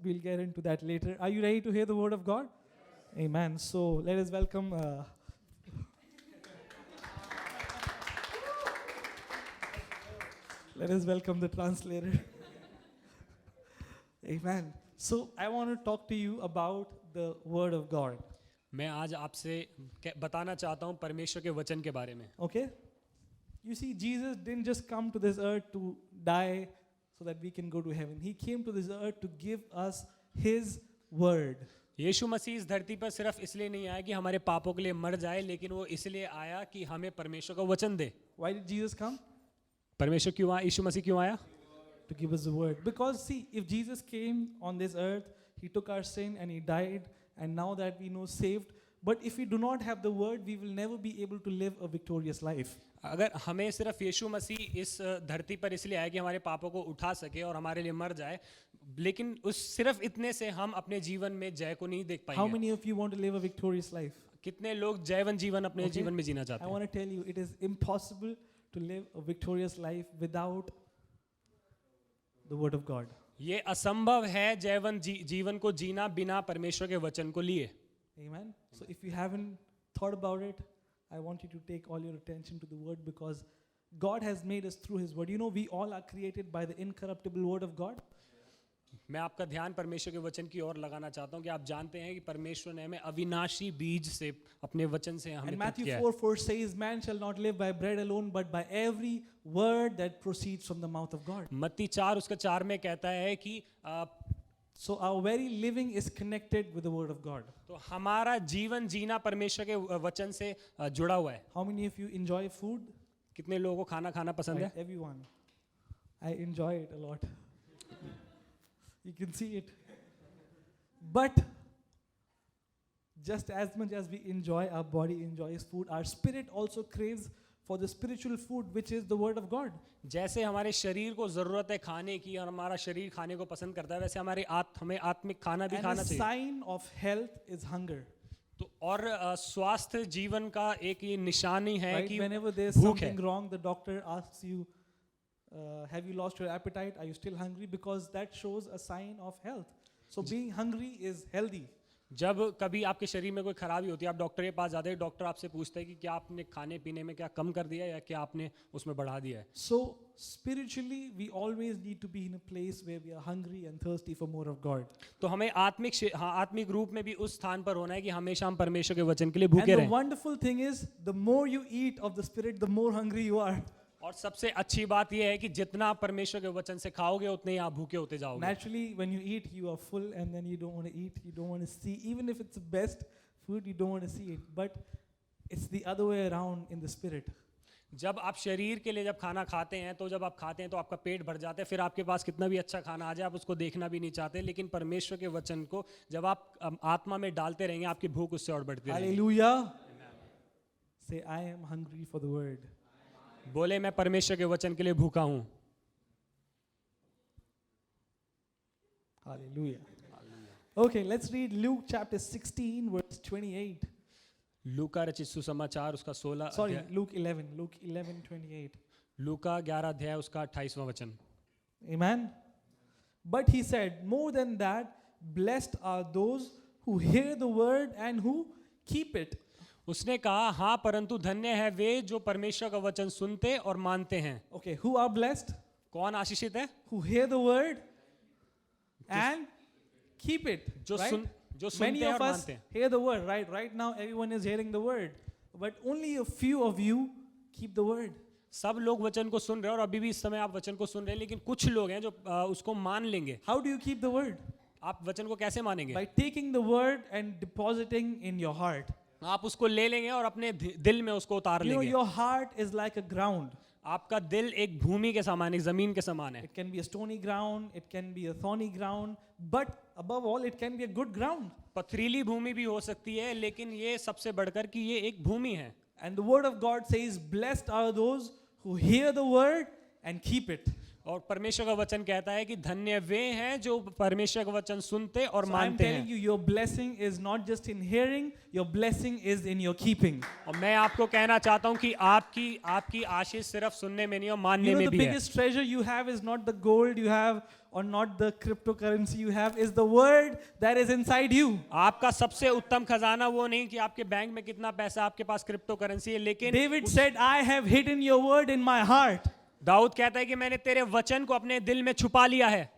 we'll get into that later. Are you ready to hear the word of God? Amen. So let us welcome the translator. Amen. So I want to talk to you about the word of God. मैं आज आपसे बताना चाहता हूँ परमेश्वर के वचन के बारे में. Okay? You see, Jesus didn't just come to this earth to die so that we can go to heaven. He came to this earth to give us His word. यीशु मसीह इस धरती पर सिर्फ इसलिए नहीं आया कि हमारे पापों के लिए मर जाए, लेकिन वो इसलिए आया कि हमें परमेश्वर का वचन दे. Why did Jesus come? परमेश्वर क्यों आया? यीशु मसीह क्यों आया? To give us the word. Because see, if Jesus came on this earth, He took our sin and He died, and now that we know saved. But if we do not have the word, we will never be able to live a victorious life. अगर हमें सिर्फ यीशु मसीह इस धरती पर इसलिए आया कि हमारे पापों को उठा सके और हमारे लिए मर जाए, लेकिन उस सिर्फ इतने से हम अपने जीवन में जय को नहीं देख How पाएंगे. many of you want to live a victorious life? कितने लोग जयवंत जीवन अपने Okay. जीवन में जीना चाहते I हैं? want to tell you, it is impossible to live a victorious life without the word of God. ये असंभव है जयवंत जीवन को जीना बिना परमेश्वर के वचन को लिए. Amen. So if you haven't thought about it, I want you to take all your attention to the word, because God has made us through His word. You know, we all are created by the incorruptible word of God. मैं आपका ध्यान परमेश्वर के वचन की ओर लगाना चाहता हूं कि आप जानते हैं कि परमेश्वर ने हमें अविनाशी बीज से अपने वचन से हमें And तृप्त Matthew किया है. 4:4 says, "Man shall not live by bread alone, but by every word that proceeds from the mouth of God." मत्ती 4 उसका 4 में कहता है कि So our very living is connected with the word of God. तो हमारा जीवन जीना परमेश्वर के वचन से जुड़ा हुआ है. How many of you enjoy food? कितने लोगों को खाना खाना पसंद है? Everyone. I enjoy it a lot. You can see it. But just as much as we enjoy, our body enjoys food, our spirit also craves for the spiritual food, which is the word of God. जैसे हमारे शरीर को जरूरत है खाने की और हमारा शरीर खाने को पसंद करता है, वैसे हमें आत्मिक खाना भी And खाना a चाहिए. sign of health is hunger. तो और स्वास्थ्य जीवन का एक ये निशानी है Right? कि Whenever there's भूख है. something wrong, the doctor asks you, have you lost your appetite? Are you still hungry? Because that shows a sign of health. So being hungry is healthy. जब कभी आपके शरीर में कोई खराबी होती है, आप डॉक्टर के पास जाते हैं, डॉक्टर आपसे पूछता है कि क्या आपने खाने पीने में क्या कम कर दिया या क्या आपने उसमें बढ़ा दिया है. So spiritually, we always need to be in a place where we are hungry and thirsty for more of God. तो हमें आत्मिक रूप में भी उस स्थान पर होना है कि हमेशा हम परमेश्वर के वचन के लिए And भूखे the रहें. wonderful thing is, the more you eat of the Spirit, the more hungry you are. और सबसे अच्छी बात यह है कि जितना आप परमेश्वर के वचन से खाओगे उतने ही आप भूखे होते जाओगे. Naturally, when you eat, you are full, and then you don't want to eat, you don't want to see. Even if it's the best food, you don't want to see it. But it's the other way around in the Spirit. जब आप शरीर के लिए जब खाना खाते हैं तो जब आप खाते हैं तो आपका पेट भर जाता है, फिर आपके पास कितना भी अच्छा खाना आ जाए आप उसको देखना भी नहीं चाहते. लेकिन परमेश्वर के वचन को जब आप आत्मा में डालते रहेंगे, आपकी भूख उससे और बढ़ती रहेगी. Hallelujah. Say, I am hungry for the word. बोले मैं परमेश्वर के वचन के लिए भूखा हूँ. Hallelujah. Okay, let's read Luke chapter 16, verse 28. लूका रचित सुसमाचार उसका 16 Sorry, अध्याय. Luke 11, 28. लूका 11 अध्याय उसका 28वां वचन. Amen. But he said, more than that, blessed are those who hear the word and who keep it. उसने कहा हाँ, परंतु धन्य है वे जो परमेश्वर का वचन सुनते और मानते हैं. Okay, who are blessed? कौन आशीषित है? Who hear the word and keep it. जो Right? सुनते Many हैं of और us मानते हैं. hear the word, right? Right now, everyone is hearing the word, but only a few of you keep the word. सब लोग वचन को सुन रहे हैं और अभी भी इस समय आप वचन को सुन रहे हैं, लेकिन कुछ लोग हैं जो उसको मान लेंगे. How do you keep the word? आप वचन को कैसे मानेंगे? By taking the word and depositing in your heart. आप उसको ले लेंगे और अपने दिल में उसको उतार You know, लेंगे. your heart is like a ground. आपका दिल एक भूमि के समान, एक जमीन के समान है. It can be a stony ground, it can be a thorny ground, but above all, it can be a good ground. पथरीली भूमि भी हो सकती है, लेकिन ये सबसे बढ़कर कि ये एक भूमि है. And the word of God says, blessed are those who hear the word and keep it. और परमेश्वर का वचन कहता है कि धन्य वे हैं जो परमेश्वर का वचन सुनते और So I'm मानते telling हैं. you, your blessing is not just in hearing, your blessing is in your keeping. और मैं आपको कहना चाहता हूं कि आपकी आशीष सिर्फ सुनने में नहीं और मानने You know, में the भी है. biggest treasure you have is not the gold you have or not the cryptocurrency you have, is the word that is inside you. आपका सबसे उत्तम खजाना वो नहीं कि आपके बैंक में कितना पैसा आपके पास क्रिप्टो करेंसी है, लेकिन David said, I have hidden your word in my heart. Dawood कहता है कि मैंने तेरे वचन को अपने दिल में छुपा लिया है.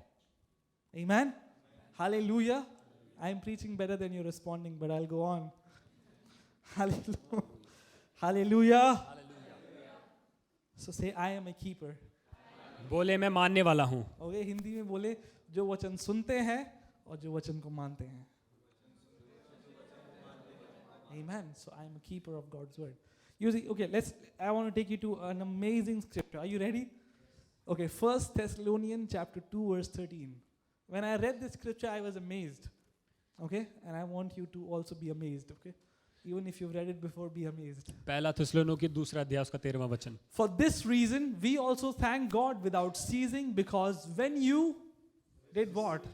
Amen. Hallelujah. I'm preaching better than you're responding, but I'll go on. Hallelujah. Hallelujah. So say, I am a keeper. बोले मैं मानने वाला हूँ. Okay, हिंदी में बोले जो वचन सुनते हैं और जो वचन को मानते हैं. Amen. So I am a keeper of God's word. You see, okay, I want to take you to an amazing scripture. Are you ready? Okay, 1 Thessalonians chapter 2 verse 13. When I read this scripture, I was amazed. Okay, and I want you to also be amazed. Okay, even if you've read it before, be amazed. पहला थिस्सलुनीकी दूसरा अध्याय उसका 13वां वचन. For this reason, we also thank God without ceasing, because when you did what?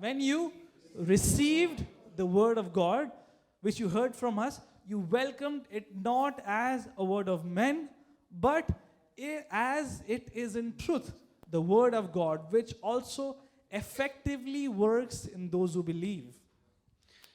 When you received the word of God, which you heard from us, you welcomed it not as a word of men, but as it is in truth, the word of God, which also effectively works in those who believe.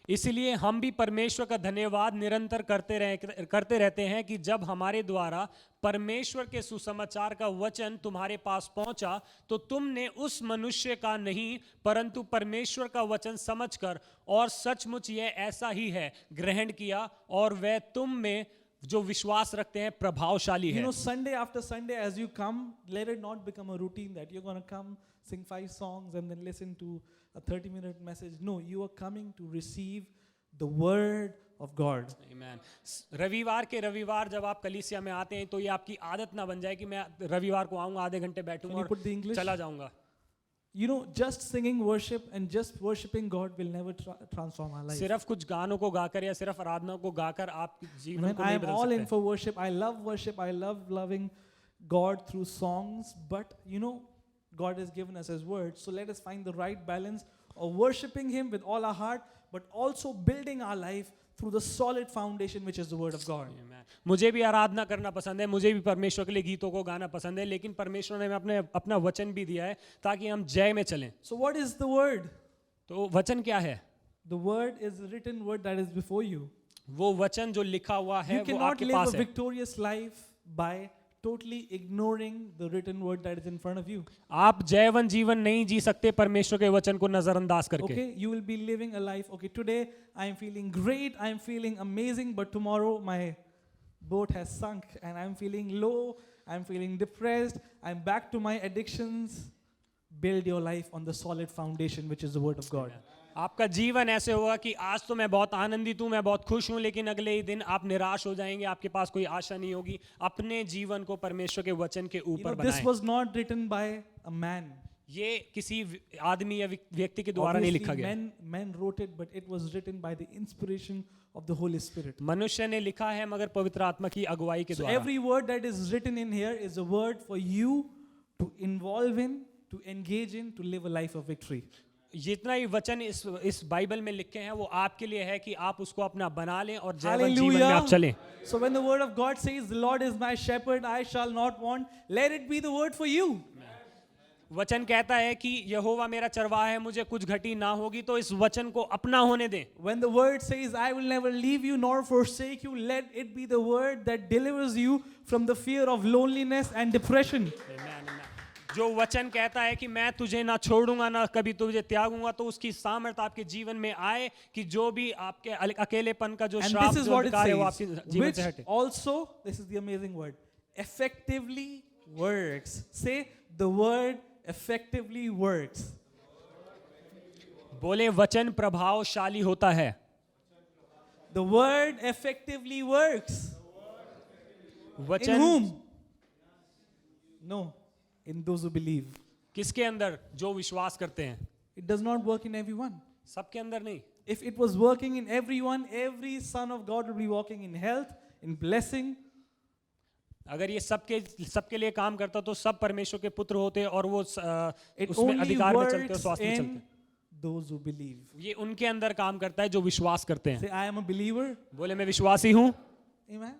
इसलिए हम भी परमेश्वर का धन्यवाद निरंतर करते रहते हैं कि जब हमारे द्वारा परमेश्वर के सुसमाचार का वचन तुम्हारे पास पहुंचा, तो तुमने उस मनुष्य का नहीं परंतु परमेश्वर का वचन समझकर और सचमुच यह ऐसा ही है ग्रहण किया, और वह तुम में जो विश्वास रखते हैं प्रभावशाली है. You know, Sunday after Sunday as you come, let it not become a routine that you're going to come, sing 5 songs and then listen to a 30-minute message. No, you are coming to receive the word of God. Amen. रविवार के रविवार जब आप कलीसिया में आते हैं तो ये आपकी आदत ना बन जाए कि मैं रविवार को आऊंगा, आधे घंटे बैठूंगा Can you put the और English? चला जाऊंगा. You know, just singing worship and just worshiping God will never transform our life. सिर्फ कुछ गानों को गाकर या सिर्फ आराधना को गाकर आप जीवन Amen. को I नहीं am बदल all in सकते. for worship. I love worship. I love loving God through songs. But you know, God has given us His word. So let us find the right balance of worshiping Him with all our heart, but also building our life through the solid foundation which is the word of God. Amen. मुझे भी आराधना करना पसंद है, मुझे भी परमेश्वर के लिए गीतों को गाना पसंद है, लेकिन परमेश्वर ने हमें अपना वचन भी दिया है ताकि हम जय में चलें. So what is the word? तो वचन क्या है? The word is the written word that is before you. वो वचन जो लिखा हुआ है You वो cannot आपके live पास a है. victorious life by totally ignoring the written word that is in front of you. आप जयवन जीवन नहीं जी सकते परमेश्वर के वचन को नजरअंदाज करके. Okay, you will be living a life. Okay, today I am feeling great, I am feeling amazing, but tomorrow my boat has sunk and I am feeling low, I am feeling depressed, I am back to my addictions. Build your life on the solid foundation which is the word of God. आपका जीवन ऐसे होगा कि आज तो मैं बहुत आनंदित हूँ, मैं बहुत खुश हूँ, लेकिन अगले ही दिन आप निराश हो जाएंगे, आपके पास कोई आशा नहीं होगी. अपने जीवन को परमेश्वर के वचन के You know, ऊपर this बनाएं. was not written by a man. ये किसी आदमी या व्यक्ति के द्वारा नहीं लिखा Obviously, गया. men wrote it, but it was written by the inspiration of the Holy Spirit. मनुष्य ने लिखा है मगर पवित्र आत्मा की अगुवाई के So द्वारा. every word that is written in here is a word for you to involve in, to engage in, to live a life of victory. जितना ही वचन इस बाइबल में लिखे हैं वो आपके लिए है कि आप उसको अपना बना लें और जयवन जीवन में आप चलें. So when the word of God says, "The Lord is my shepherd, I shall not want," let it be the word for you. वचन कहता है कि यहोवा मेरा चरवाहा है, मुझे कुछ घटी ना होगी, तो इस वचन को अपना होने दें. When the word says, "I will never leave you nor forsake you," let it be the word that delivers you from the fear of loneliness and depression. जो वचन कहता है कि मैं तुझे ना छोड़ूंगा ना कभी तुझे त्यागूंगा, तो उसकी सामर्थ आपके जीवन में आए कि जो भी आपके अकेलेपन का जो And श्राप this is जो what it अंधकार है वो says, आपके जीवन which से हटे. also, this is the amazing word, effectively works. Say, the word effectively works. बोले वचन प्रभावशाली होता है. The word effectively works. In वचन whom? No, in those who believe. किसके अंदर? जो विश्वास करते हैं. It does not work in everyone. सबके अंदर नहीं. If it was working in everyone, every son of God would be walking in health, in blessing. अगर ये सबके लिए काम करता तो सब परमेश्वर के पुत्र होते और वो It उसमें only अधिकार में चलते और works स्वास्थ्य में in चलते. those who believe. ये उनके अंदर काम करता है जो विश्वास करते हैं. Say, I am a believer. बोले मैं विश्वासी हूँ. Amen.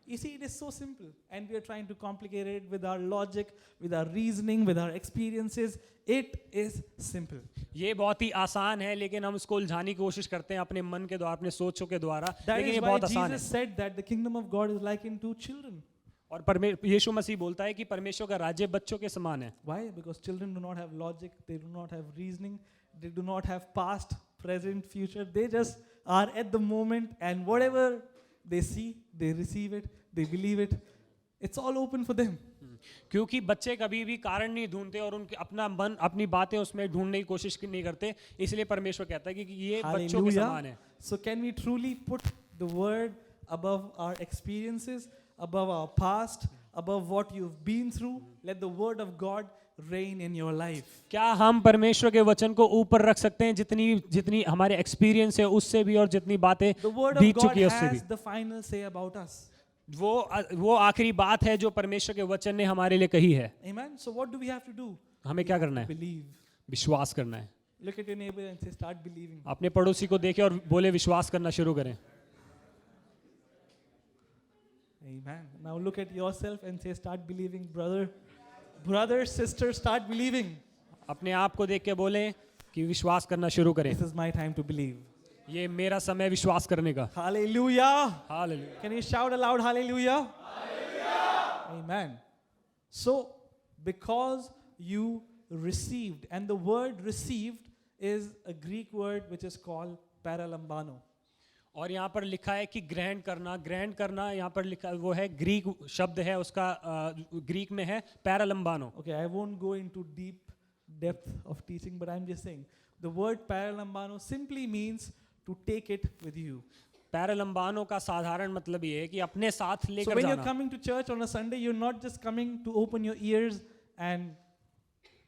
You see, it is so simple, and we are trying to complicate it with our logic, with our reasoning, with our experiences. It is simple. ये बहुत ही आसान है, लेकिन हम उसको उलझाने की कोशिश करते हैं अपने मन के द्वारा, अपने सोचों के द्वारा, That लेकिन is ये why बहुत आसान है. Jesus said that the kingdom of God is likened to children. और यीशु मसीह बोलता है कि परमेश्वर का राज्य बच्चों के समान है. Why? Because children do not have logic, they do not have reasoning, they do not have past, present, future. They just are at the moment, and whatever they see, they receive it, they believe it. It's all open for them. क्योंकि बच्चे कभी भी कारण नहीं ढूंढते और उनके अपना मन अपनी बातें उसमें ढूंढने की कोशिश नहीं करते, इसलिए परमेश्वर कहता है कि ये बच्चों के समान है. So can we truly put the word above our experiences, above our past, above what you've been through? Let the word of God reign in your life. क्या हम परमेश्वर के वचन को ऊपर रख सकते हैं, जितनी हमारे एक्सपीरियंस है उससे भी और जितनी बातें The word of बीत God चुकी है उससे भी. has the final say about us. वो आखिरी बात है जो परमेश्वर के वचन ने हमारे लिए कही है. Amen. So what do we have to do? हमें क्या करना है? Believe. विश्वास करना है. Look at your neighbor and say, start believing. अपने पड़ोसी को देखें और बोले विश्वास करना शुरू करें. Amen. Now look at yourself and say, start believing, brother. Brother, sister, start believing. अपने आप को देख के बोले कि विश्वास करना शुरू करें. This is my time to believe. ये मेरा समय विश्वास करने का. Hallelujah. Hallelujah. Can you shout aloud, hallelujah? Hallelujah. Amen. So, because you received, and the word received is a Greek word which is called paralambano. और यहाँ पर लिखा है कि ग्रहण करना यहाँ पर लिखा वो है ग्रीक शब्द है उसका ग्रीक में है पैरालम्बानो. Okay, I won't go into deep depth of teaching, but I'm just saying the word paralambano simply means to take it with you. पैरालम्बानो का साधारण मतलब ये है कि अपने साथ So लेकर when you're जाना. coming to church on a Sunday, you're not just coming to open your ears, and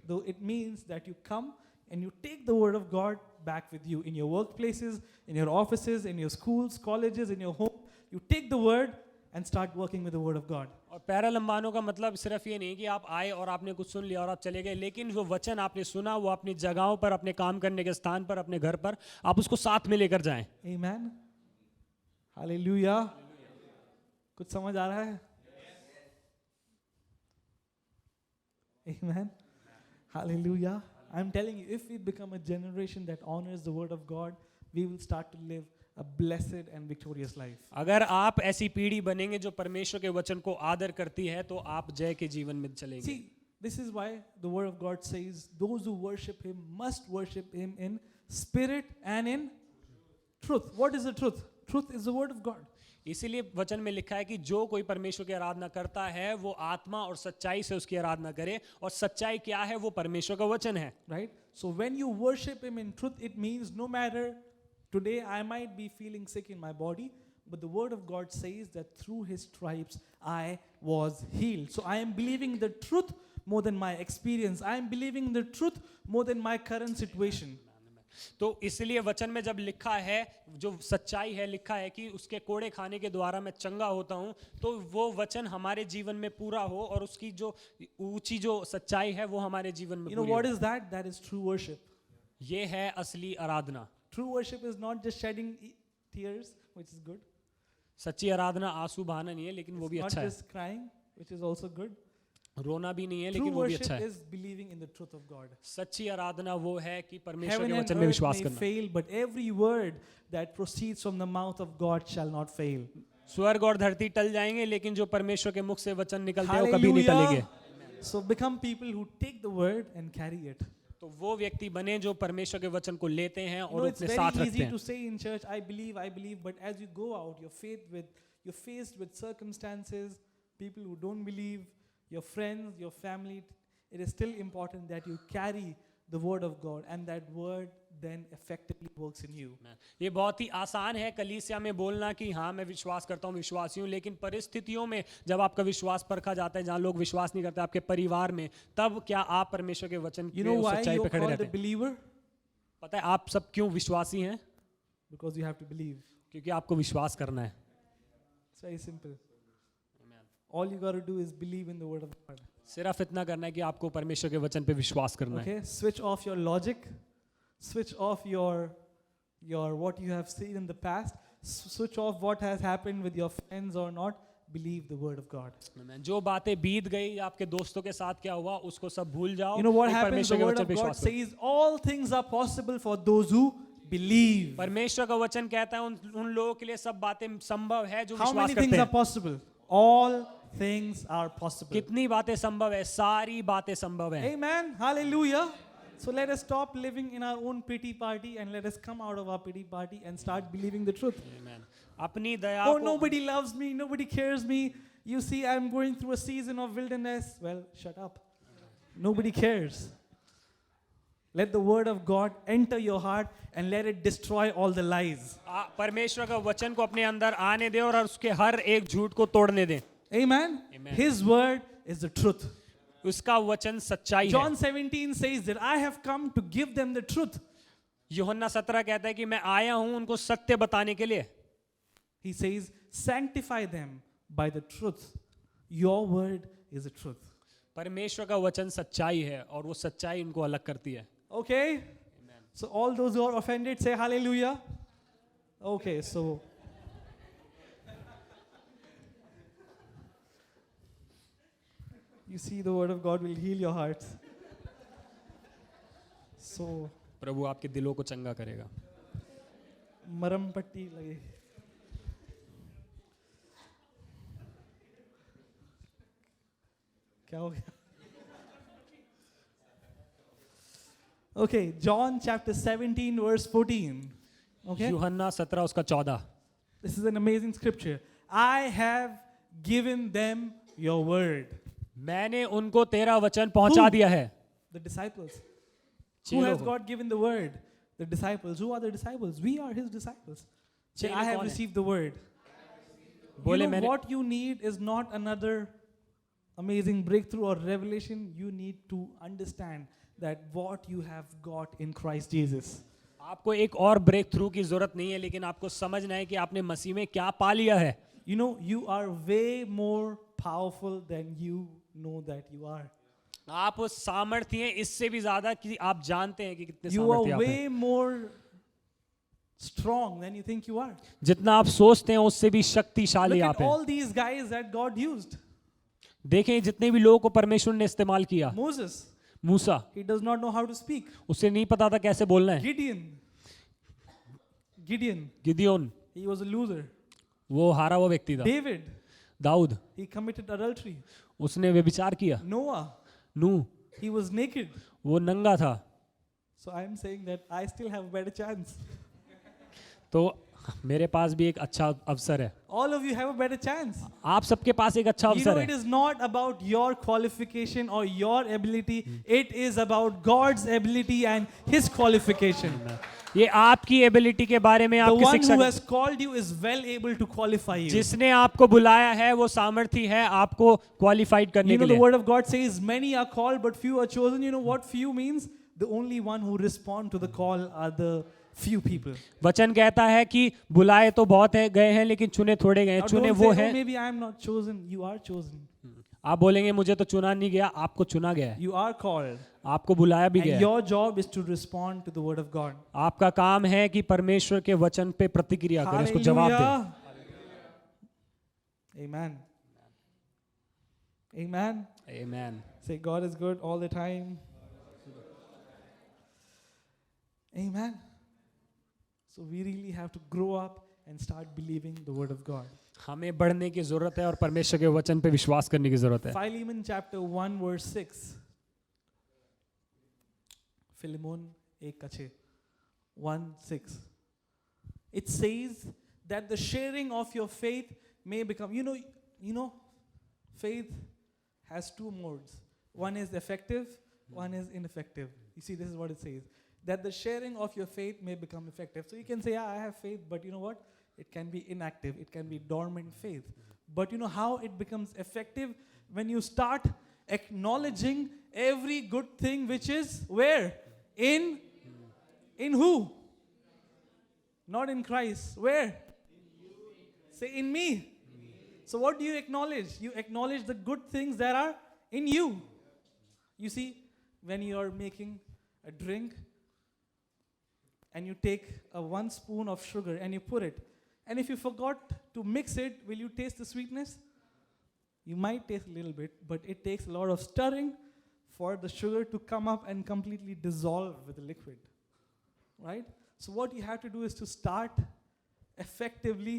though it means that you come and you take the word of God back with you in your workplaces, in your offices, in your schools, colleges, in your home. You take the word and start working with the word of God. और पैरालम्बानो का मतलब सिर्फ ये नहीं कि आप आए और आपने कुछ सुन लिया और आप चले गए, लेकिन जो वचन आपने सुना वो अपनी जगहों पर, अपने काम करने के स्थान पर, अपने घर पर आप उसको साथ में लेकर जाएं. Amen. Hallelujah. कुछ समझ आ रहा है? Amen. Hallelujah. I'm telling you, if we become a generation that honors the word of God, we will start to live a blessed and victorious life. अगर आप ऐसी पीढ़ी बनेंगे जो परमेश्वर के वचन को आदर करती है तो आप जय के जीवन में चलेंगे. See, this is why the word of God says those who worship him must worship him in spirit and in truth. What is the truth? Truth is the word of God. इसीलिए वचन में लिखा है कि जो कोई परमेश्वर की आराधना करता है वो आत्मा और सच्चाई से उसकी आराधना करे, और सच्चाई क्या है? वो परमेश्वर का वचन है. Right? So when you worship him in truth, it means no matter today I might be feeling sick in my body, but the word of God says that through his stripes I was healed. So I am believing the truth more than my experience. I am believing the truth more than my current situation. तो इसलिए वचन में जब लिखा है, जो सच्चाई है, लिखा है कि उसके कोड़े खाने के द्वारा मैं चंगा होता हूं, तो वो वचन हमारे जीवन में पूरा हो और उसकी जो ऊंची जो सच्चाई है वो हमारे जीवन में You know पूरी what हो. is that? That is true worship. ये है असली आराधना. True worship is not just shedding tears, which is good. सच्ची आराधना आंसू बहाना नहीं है, लेकिन वो It's भी not अच्छा है. just crying, which is also good. रोना भी नहीं है, True लेकिन वो भी अच्छा worship है. is believing in the truth of God. सच्ची आराधना वो है कि परमेश्वर Heaven के and वचन में earth विश्वास may करना. fail, but every word that proceeds from the mouth of God shall not fail. स्वर्ग और धरती टल जाएंगे, लेकिन जो परमेश्वर के मुख से वचन निकलते हैं वो कभी नहीं टलेंगे. Hallelujah. So become people who take the word and carry it. तो वो व्यक्ति बने जो परमेश्वर के वचन को लेते हैं You know, और it's अपने साथ very रखते easy हैं. to say in church, I believe, but as you go out, you're faced with circumstances, people who don't believe, your friends, your family. It is still important that you carry the word of God, and that word then effectively works in you. ये बहुत ही आसान है कलीसिया में बोलना कि हाँ मैं विश्वास करता हूँ, विश्वासी हूँ, लेकिन परिस्थितियों में जब आपका विश्वास परखा जाता है, जहाँ लोग विश्वास नहीं करते, आपके परिवार में, तब क्या आप परमेश्वर के वचन You की know उस why सच्चाई you're पे खड़े called रहते a हैं? believer? पता है आप सब क्यों विश्वासी हैं? Because you have to believe. क्योंकि आपको विश्वास करना है. It's very simple. All you got to do is believe in the word of God. सिर्फ इतना करना है कि आपको परमेश्वर के वचन पे विश्वास करना है. Okay, switch off your logic, switch off your what you have seen in the past, switch off what has happened with your friends or not. believe the word of God. Amen. जो बातें बीत गई या आपके दोस्तों के साथ क्या हुआ उसको सब भूल जाओ। You know what एक happens? परमेश्वर The के word वचन of पे God विश्वास करो। says all things are possible for those who believe. परमेश्वर का वचन कहता है उन लोगों के लिए सब बातें संभव है जो How विश्वास many करते things are हैं। possible? All things are possible. कितनी बातें संभव है? सारी बातें संभव है। Amen. Hallelujah. So let us stop living in our own pity party and let us come out of our pity party and start believing the truth. Amen. अपनी दया Oh, को nobody loves me. Nobody cares me. You see, I'm going through a season of wilderness. Well, shut up. Nobody cares. Let the word of God enter your heart and let it destroy all the lies. परमेश्वर का वचन को अपने अंदर आने दे और उसके हर एक झूठ को तोड़ने दे। Amen. Amen. His word is the truth. उसका वचन सच्चाई है। John 17 says that I have come to give them the truth. यूहन्ना 17 कहता है कि मैं आया हूं उनको सत्य बताने के लिए। He says, sanctify them by the truth. Your word is the truth. परमेश्वर का वचन सच्चाई है और वो सच्चाई उनको अलग करती है। Okay? Amen. So all those who are offended say hallelujah. Okay, so you see the word of God will heal your hearts. So प्रभु आपके दिलों को चंगा करेगा। मरम पट्टी लगे। क्या हो गया? Okay, John chapter 17 verse 14. Okay? यूहन्ना 17 उसका 14। This is an amazing scripture. I have given them your word. मैंने उनको तेरा वचन पहुंचा Who? दिया है। The disciples. Who चेलों has को। God given the word? The disciples. Who are the disciples? We are his disciples. Say, चेले I have कौन है? received the word. You बोले know मैंने what you need is not another amazing breakthrough or revelation. You need to understand that what you have got in Christ Jesus. आपको एक और break through की जरूरत नहीं है, लेकिन आपको समझना है कि आपने मसीह में क्या पा लिया है। You know, you are way more powerful than you know that you are. आप सामर्थ्य हैं इससे भी ज्यादा कि आप जानते हैं कि कितने You are सामर्थ्य आप हैं। way more strong than you think you are. जितना आप सोचते हैं उससे भी शक्तिशाली Look आप at हैं। all these guys that God used. देखें जितने भी लोगों को परमेश्वर ने इस्तेमाल किया। Moses, Musa, he does not know how to speak. उसे नहीं पता था कैसे बोलना है। Gideon, Gideon, he was a loser. वो हारा हुआ व्यक्ति था। David, Dawood, he committed adultery. उसने व्यभिचार किया। Noah, Nuh, he was naked. वो नंगा था। So I am saying that I still have a better chance. तो मेरे पास भी एक अच्छा अवसर है। All of you have a better chance. आप सबके पास एक अच्छा You know, अवसर it है। is not about your qualification or your ability. It is about God's ability and His qualification. ये आपकी एबिलिटी के बारे में The आपकी one शिक्षा who has called you is well able to qualify you. जिसने आपको बुलाया है वो सामर्थ्य है आपको क्वालिफाइड करने You के know, the लिए। word of God says, many are called, but few are chosen. You know what few means? The only one who respond to the call are the few people. वचन कहता है कि बुलाए तो बहुत है गए हैं लेकिन चुने थोड़े गए हैं। Now चुने don't वो say, oh, हैं। maybe I am not chosen. You are chosen. आप बोलेंगे मुझे तो चुना नहीं गया, आपको चुना गया है, You are called. आपको बुलाया भी And गया है। your job is to respond to the word of God. आपका काम है कि परमेश्वर के वचन पे प्रतिक्रिया करें, उसको जवाब दें। Hallelujah. Amen. Amen. आमीन। Say, God is good all the time. Amen. So we really have to grow up and start believing the word of God. हमें बढ़ने की जरूरत है और परमेश्वर के वचन पे विश्वास करने की जरूरत है। Philemon chapter 1 verse 6. Philemon 1:6. It says that the sharing of your faith may become, you know, faith has two modes. One is effective, one is ineffective. You see, this is what it says. That the sharing of your faith may become effective. So you can say, yeah, I have faith, but you know what? It can be inactive. It can be dormant faith. But you know how it becomes effective? When you start acknowledging every good thing which is where? In who? Not in Christ. Where? Say in me. So what do you acknowledge? You acknowledge the good things that are in you. You see, when you are making a drink and you take a 1 spoon of sugar and you put it, and if you forgot to mix it, will you taste the sweetness? You might taste a little bit, but it takes a lot of stirring for the sugar to come up and completely dissolve with the liquid. Right? So what you have to do is to start effectively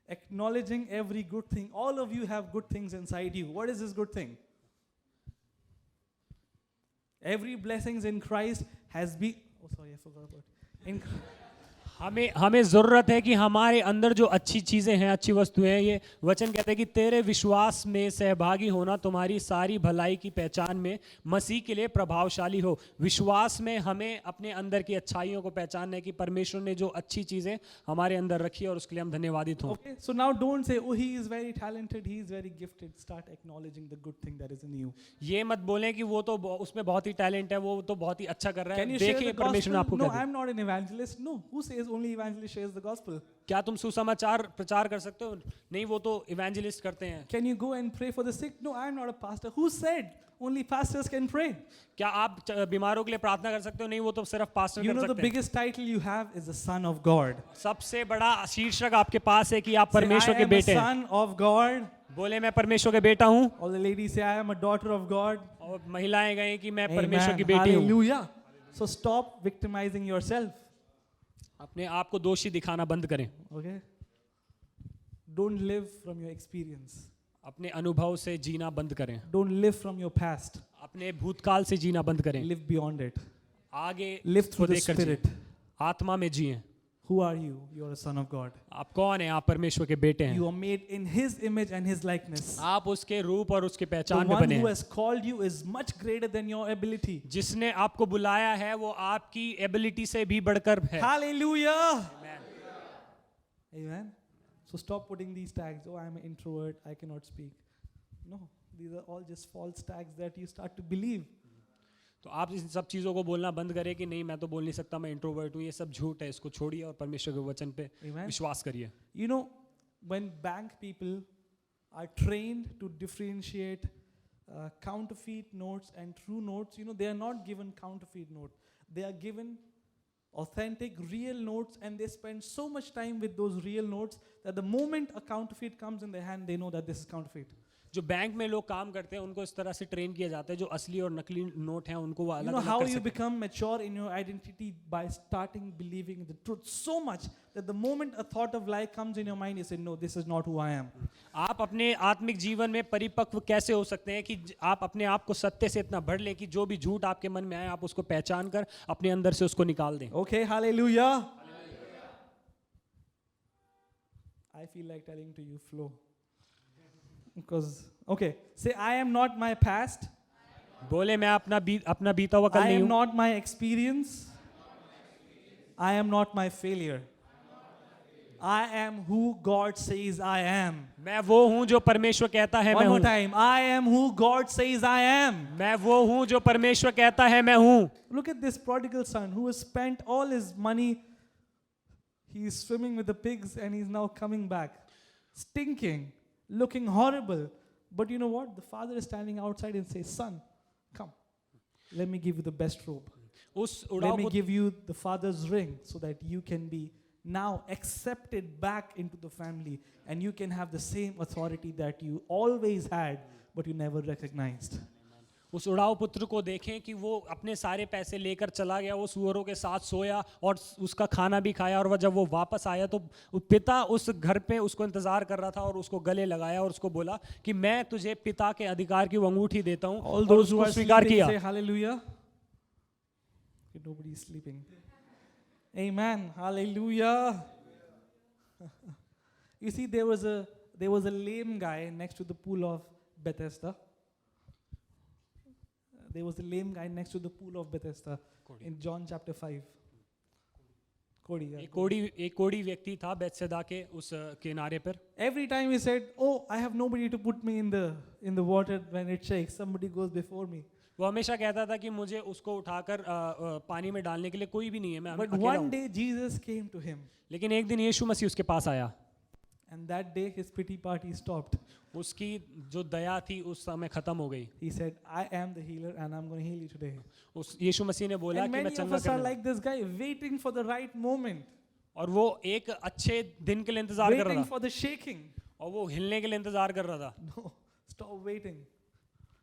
acknowledging every good thing. All of you have good things inside you. What is this good thing? Every blessings in Christ has been. Oh, sorry, I forgot about. In हमें ज़रूरत है कि हमारे अंदर जो अच्छी चीज़ें हैं, अच्छी वस्तुएं हैं, ये वचन कहते हैं कि तेरे विश्वास में सहभागी होना तुम्हारी सारी भलाई की पहचान में मसीह के लिए प्रभावशाली हो। विश्वास में हमें अपने अंदर की अच्छाइयों को पहचानना है कि परमेश्वर ने जो अच्छी चीज़ें हमारे अंदर रखी है और उसके लिए हम धन्यवादित हों। Okay, so now don't say, oh, he is very talented, he is very gifted. Start acknowledging the good thing that is in you. ये मत बोलें कि वो तो उसमें बहुत ही टैलेंट है, वो तो बहुत ही अच्छा कर रहा Can है। you share देखिए the परमेश्वर ने आपको gospel? No, क्या दिया। I'm not an evangelist. No, who says only evangelist shares the gospel? क्या तुम सुसमाचार प्रचार कर सकते हो? नहीं, वो तो इवेंजलिस्ट करते हैं। Can you go and pray for the sick? No, I'm not a pastor. Who said only pastors can pray? क्या आप बीमारों के लिए प्रार्थना कर सकते हो? नहीं, वो तो सिर्फ पास्टर You कर know the सकते हैं। biggest title you have is the Son of God. सबसे बड़ा शीर्षक आपके पास है कि आप Say, परमेश्वर I के am a बेटे हैं। son of God. बोले मैं परमेश्वर के बेटा हूँ, All the ladies say, I am a daughter of God. और महिलाएं गए कि मैं परमेश्वर Amen. की बेटी हूँ। Hallelujah. So stop victimizing yourself. अपने आप को दोषी दिखाना बंद करें। Okay? Don't live from your experience. अपने अनुभव से जीना बंद करें। Don't live from your past. अपने भूतकाल से जीना बंद करें। Live beyond it. आगे Live through को the देखकर Spirit. जिएं। आत्मा में जिएं। Who are you? You are a son of God. आप कौन हैं? आप परमेश्वर के बेटे हैं। You are made in His image and His likeness. आप उसके रूप और उसके The पहचान में one बने who हैं। has called you is much greater than your ability. जिसने आपको बुलाया है वो आपकी एबिलिटी से भी बढ़कर है। Hallelujah. Amen. So stop putting these tags. Oh, I am an introvert. I cannot speak. No, these are all just false tags that you start to believe. तो आप इन सब चीज़ों को बोलना बंद करें कि नहीं मैं तो बोल नहीं सकता, मैं इंट्रोवर्ट हूँ, ये सब झूठ है, इसको छोड़िए और परमेश्वर के वचन पे Amen. विश्वास करिए। You know, when bank people are trained to differentiate counterfeit notes and true notes, you know, they are not given counterfeit note. They are given authentic, real notes, and they spend so much time with those real notes that the moment a counterfeit comes in their hand, they know that this is counterfeit. जो bank में लोग काम करते हैं उनको इस तरह से ट्रेन किया जाता है, जो असली और नकली नोट हैं उनको वो You अलग know अलग how कर you सकें। become mature in your identity by starting believing the truth so much that the moment a thought of lie comes in your mind, you say, no, this is not who I am. आप अपने आत्मिक जीवन में परिपक्व कैसे हो सकते हैं कि आप अपने आप को सत्य से इतना भर लें कि जो भी झूठ आपके मन में आए आप उसको पहचान कर अपने अंदर से उसको निकाल दें। Okay, hallelujah. I feel like telling to you, flow. Because, okay, say, I am not my past. बोले मैं अपना बीता हुआ कल I नहीं am हूँ, not my experience. I am not my failure. I am who God says I am. मैं वो हूँ जो परमेश्वर कहता है मैं One more हूँ। time. I am who God says I am. मैं वो हूँ जो परमेश्वर कहता है मैं हूँ। Look at this prodigal son who has spent all his money. He is swimming with the pigs and he's now coming back. Stinking, looking horrible. But you know what? The father is standing outside and says, son, come. Let me give you the best robe. उस Let उड़ाऊ me पुत्र give you the father's ring so that you can be now accepted back into the family and you can have the same authority that you always had but you never recognized. उस उड़ाऊ पुत्र को देखें कि वो अपने सारे पैसे लेकर चला गया, वो सूअरों के साथ सोया और उसका खाना भी खाया, और वह जब वो वापस आया तो पिता उस घर पे उसको इंतजार कर रहा था और उसको गले लगाया और उसको बोला कि मैं तुझे पिता के अधिकार की वो अंगूठी देता हूँ, All और those who उसको are स्वीकार sleeping किया। say hallelujah. Nobody is sleeping. Amen. Hallelujah. You see, there was a lame guy next to the pool of Bethesda. There was a lame guy next to the pool of Bethesda in John chapter 5. Cody. Yeah. एक कोढ़ी व्यक्ति था Bethsaida के उस किनारे पर। Every time he said, "Oh, I have nobody to put me in the water when it shakes. Somebody goes before me." वो हमेशा कहता था कि मुझे उसको उठाकर पानी में डालने के लिए कोई भी नहीं है, मैं But अकेला one हूँ। day Jesus came to him, लेकिन एक दिन यीशु मसीह उसके पास आया, and that day his pity party stopped. उसकी जो दया थी उस समय खत्म हो गई। He said, "I am the healer, and I'm going to heal you today." उस यीशु मसीह ने बोला And कि मैं many of चंगा us are करने like this guy, waiting for the right moment, और वो एक अच्छे दिन के लिए इंतजार कर रहा waiting था for the shaking. और वो हिलने के लिए इंतजार कर रहा था। No, Stop waiting.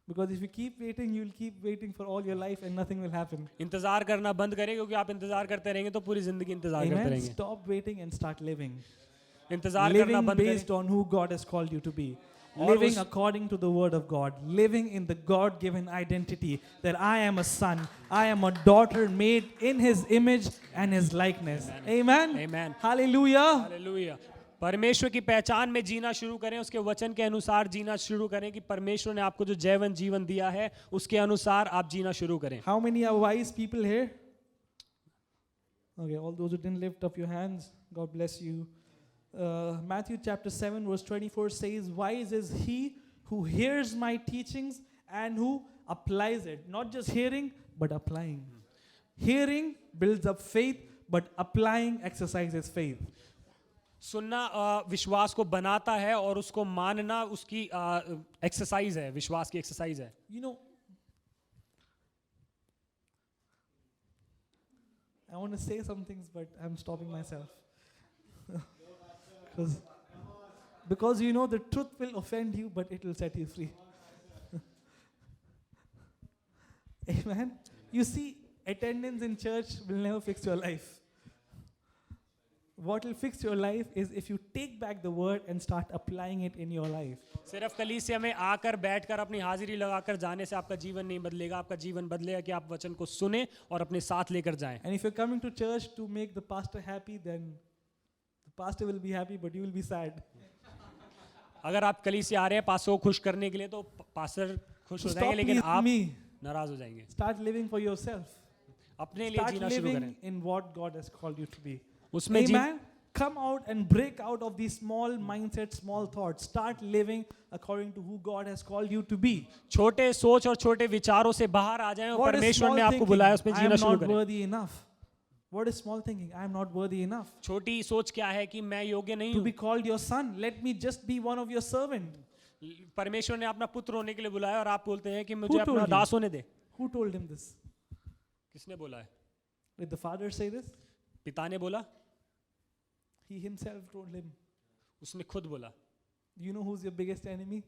Because if you keep waiting, you'll keep waiting for all your life and nothing will happen. इंतजार करना बंद करें, क्योंकि आप इंतजार करते रहेंगे तो पूरी जिंदगी इंतजार करते Amen. रहेंगे. Stop waiting and start living. इंतजार करना Living बंद करें. based on who God has called you to be. और Living उस- according to the word of God. Living in the God-given identity that I am a son, I am a daughter made in His image and His likeness. Amen. Amen. Hallelujah. Hallelujah. परमेश्वर की पहचान में जीना शुरू करें, उसके वचन के अनुसार जीना शुरू करें कि परमेश्वर ने आपको जो जैवन जीवन दिया है उसके अनुसार आप जीना शुरू करें. How many are wise people here? Okay, all those who didn't lift up your hands, God bless you. Matthew chapter 7 verse 24 says, wise is he who hears my teachings and who applies it. Not just hearing, but applying. Hearing builds up faith, but applying exercises faith. सुनना विश्वास को बनाता है और उसको मानना उसकी exercise है, विश्वास की एक्सरसाइज है. You know, I want to say some things, but I'm stopping myself. Because you know the truth will offend you, but it will set you free. Amen. You see, attendance in church will never fix your life. What will fix your life is if you take back the word and start applying it in your life. सिर्फ कलीसिया में आकर बैठकर अपनी हाजिरी लगाकर जाने से आपका जीवन नहीं बदलेगा. आपका जीवन बदलेगा कि आप वचन को सुने और अपने साथ लेकर जाएं. And if you're coming to church to make the pastor happy, then the pastor will be happy, but you will be sad. अगर आप कलीसिया आ रहे हैं पास्टर को खुश करने के लिए तो पास्टर खुश हो Stop जाएंगे, लेकिन pleasing आप me. नाराज हो जाएंगे. Start living for yourself. अपने लिए Start जीना शुरू करें. living in what God has called you to be. उसमें जी Amen. Come out and break out of these small mindsets, small thoughts. Start living according to who God has called you to be. छोटे सोच और छोटे विचारों से बाहर आ जाएं और What is परमेश्वर small ने आपको thinking? बुलाया उसमें I जीना am शुरू not करें. worthy enough. What is small thinking? I am not worthy enough छोटी सोच क्या है कि मैं योग्य नहीं to हूँ. be called your son. Let me just be one of your servant. परमेश्वर ने अपना पुत्र होने के लिए बुलाया और आप बोलते हैं कि मुझे Who अपना told you? दास होने दे. Who told him this? किसने बोला है? Did the father say this? पिता ने बोला. He himself told him. उसने खुद बोला. You know who's your biggest enemy?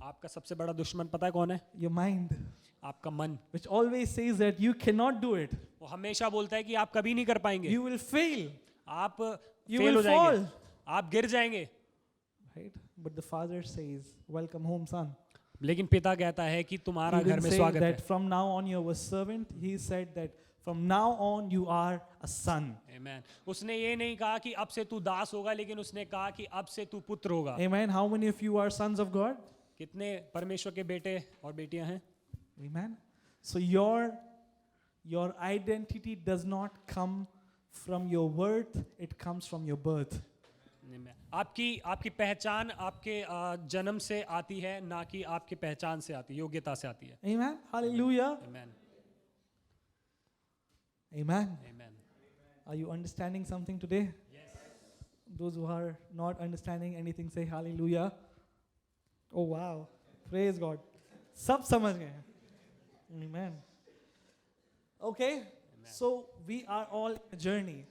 आपका सबसे बड़ा दुश्मन पता है कौन है? Your mind, आपका मन. which always says that you cannot do it. वो हमेशा बोलता है कि आप कभी नहीं कर पाएंगे. You will fail. आप You फेल will हो जाएंगे. fall. आप गिर जाएंगे. Right? But the father says, welcome home, son. लेकिन पिता कहता है कि तुम्हारा He घर didn't में say स्वागत है. that from now on you are a servant. He said that from now on you are a son. Amen. उसने ये नहीं कहा कि अब से तू दास होगा, लेकिन उसने कहा कि अब से तू पुत्र होगा. Amen. How many of you are sons of God? कितने परमेश्वर के बेटे और बेटियां हैं? Amen. So your identity does not come from your worth, it comes from your birth. Amen. आपकी पहचान आपके जन्म से आती है, ना कि आपकी पहचान से आती है, योग्यता से आती है. Amen. Hallelujah. Amen. Amen. Amen. Are you understanding something today? Yes. Those who are not understanding anything say hallelujah. Oh wow. Praise God. सब समझ गए हैं. Amen. Okay. Amen. So we are all in a journey.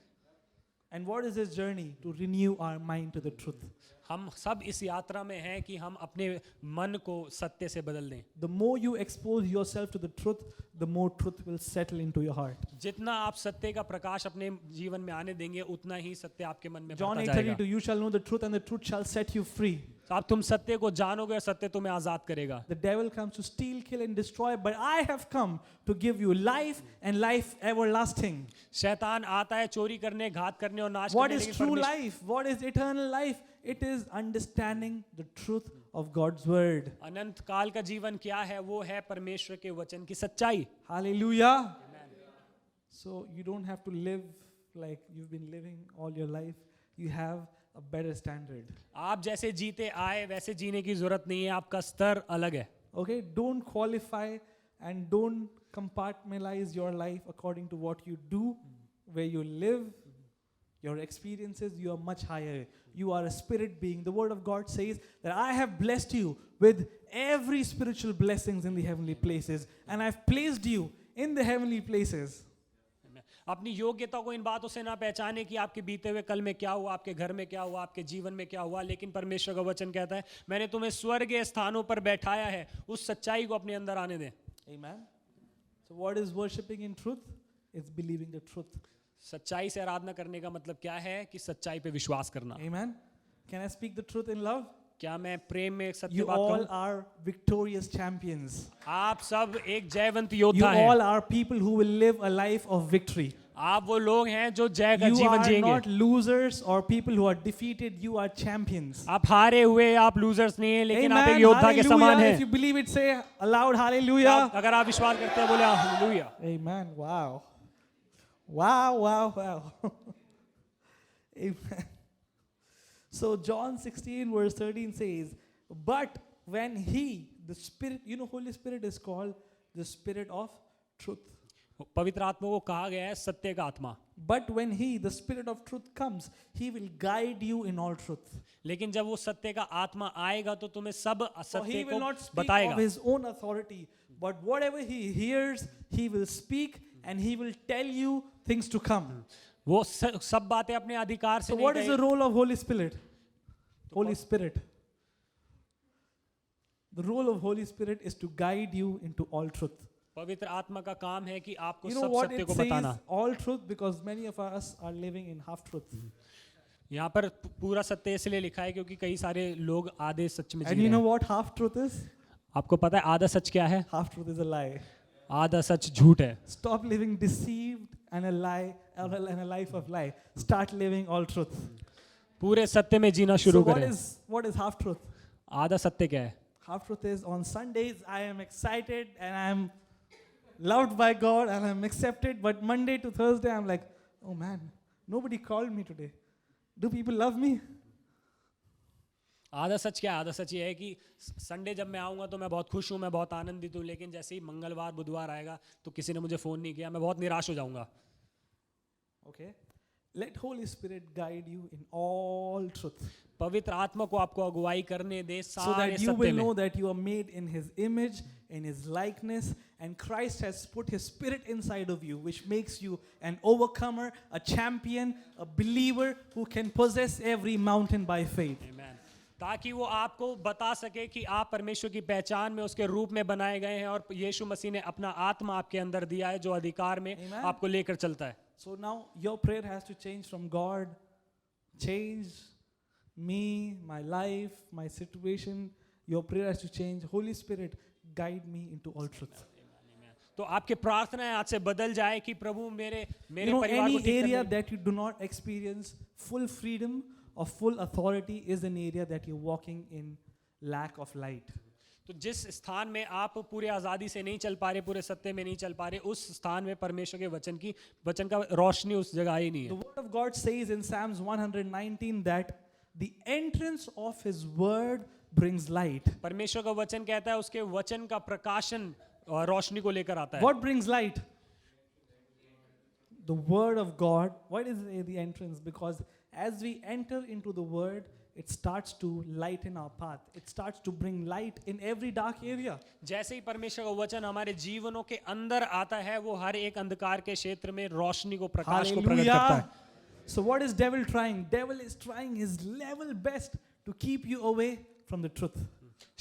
And what is this journey? To renew our mind to the truth. हम सब इस यात्रा में हैं कि हम अपने मन को सत्य से बदल दें. The more you expose yourself to the truth, the more truth will settle into your heart. जितना आप सत्य का प्रकाश अपने जीवन में आने देंगे, उतना ही सत्य आपके मन में John बढ़ता जाएगा. 8:32, you shall know the truth and the truth shall set you free. तो आप तुम सत्य को जानोगे और सत्य तुम्हें आजाद करेगा. The devil comes to steal, kill and destroy, but I have come to give you life and life everlasting. शैतान आता है चोरी करने, घात करने और नाश What करने, is लेकिन true परमेश्वर life? What is eternal life? It is understanding the truth of God's word. अनंत काल का जीवन क्या है? वो है परमेश्वर के वचन की सच्चाई. Hallelujah. So you don't have to live like you've been living all your life. You have a better standard. आप जैसे जीते आए वैसे जीने की जरूरत नहीं है, आपका स्तर अलग है. Okay? Don't qualify and don't compartmentalize your life according to what you do, where you live, your experiences. You are much higher. You are a spirit being. The word of God says that I have blessed you with every spiritual blessings in the heavenly places, and I've placed you in the heavenly places. अपनी योग्यता को इन बातों से ना पहचाने कि आपके बीते हुए कल में क्या हुआ, आपके घर में क्या हुआ, आपके जीवन में क्या हुआ, लेकिन परमेश्वर का वचन कहता है मैंने तुम्हें स्वर्गीय स्थानों पर बैठाया है, उस सच्चाई को अपने अंदर आने दें। Amen. So what is worshiping in truth? It's believing the truth. सच्चाई से आराधना करने का मतलब क्या है कि सच्चाई पे विश्वास करना। Amen. Can I speak the truth in love? क्या मैं प्रेम में एक सत्य You बात all कहूं? are victorious champions. आप सब एक जयवंत You योद्धा हैं। all are people who will live a life of victory. आप वो लोग हैं जो जय का You जीवन are जिएंगे। not losers or people who are defeated. You are champions. आप हारे हुए, आप लूजर्स नहीं हैं, लेकिन आप एक Amen. योद्धा के समान Hallelujah. हैं। If you believe it, say aloud hallelujah. अगर आप विश्वास करते हैं बोले hallelujah. Amen. Wow. Wow, wow, wow. Amen. So John 16 verse 13 says, but when he, the Spirit, Holy Spirit is called the Spirit of truth. पवित्र आत्मा को कहा गया है सत्य का आत्मा। But when he, the Spirit of truth comes, he will guide you in all truth. लेकिन जब वो सत्य का आत्मा आएगा तो तुम्हें सब So he असत्य will को not speak बताएगा। of his own authority, but whatever he hears, he will speak and he will tell you things to come. वो सब बातें अपने अधिकार से So नहीं what is the कहेगा। role of Holy Spirit? Holy Spirit. The role of Holy Spirit is to guide you into all truth. पवित्र आत्मा का काम है कि आपको You know सब what सत्य it को says? बताना। All truth, because many of us are living in half truth. यहाँ पर पूरा सत्य इसलिए लिखा है क्योंकि कई सारे लोग आधे सच में जी And you रहे know हैं। what half truth is? आपको पता है आधा सच क्या है? Half truth is a lie. आधा सच झूठ है। Stop living deceived and a lie and a life of lie. Start living all truth. पूरे सत्य में जीना So शुरू करें। what is half truth? आधा सत्य क्या है? Half truth is on Sundays I am excited and I am loved by God and I am accepted, but Monday to Thursday I'm like, oh man, nobody called me today. Do people love me? आधा सच क्या है? आधा सच ये है कि Sunday जब मैं आऊँगा तो मैं बहुत खुश हूँ, मैं बहुत आनंदित हूँ, लेकिन जैसे ही मंगलवार बुधवार आएगा तो किसी ने मुझे फ़ोन नहीं किया, मैं बहुत निराश हो जाऊँगा। Okay. Let Holy Spirit guide you in all truth, पवित्र आत्मा को आपको अगुवाई करने दे so सारे that you सत्य will में। know that you are made in His image, in His likeness, and Christ has put His Spirit inside of you, which makes you an overcomer, a champion, a believer who can possess every mountain by faith. Amen. ताकि वो आपको बता सके कि आप परमेश्वर की पहचान में उसके रूप में बनाए गए हैं और यीशु मसीह ने अपना आत्मा आपके अंदर दिया है जो अधिकार में Amen. आपको लेकर चलता है। So now your prayer has to change from God, change me, my life, my situation. Your prayer has to change. Holy Spirit, guide me into all truth. तो आपके प्रार्थनाएं आज से बदल जाए कि प्रभु मेरे You know, परिवार को any ठीक area करने- that you do not experience full freedom or full authority is an area that you're walking in lack of light. तो जिस स्थान में आप पूरे आज़ादी से नहीं चल पा रहे, पूरे सत्य में नहीं चल पा रहे, उस स्थान में परमेश्वर के वचन का रोशनी उस जगह ही नहीं The है। word of God says in Psalms 119 that the entrance of His word brings light. परमेश्वर का वचन कहता है उसके वचन का प्रकाशन और रोशनी को लेकर आता है। What brings light? The word of God. What is the entrance? Because as we enter into the word, it starts to lighten our path. It starts to bring light in every dark area. जैसे ही परमेश्वर का वचन हमारे जीवनों के अंदर आता है, वो हर एक अंधकार के क्षेत्र में रोशनी को, प्रकाश को प्रकट करता है। Hallelujah. So what is devil trying? Devil is trying his level best to keep you away from the truth.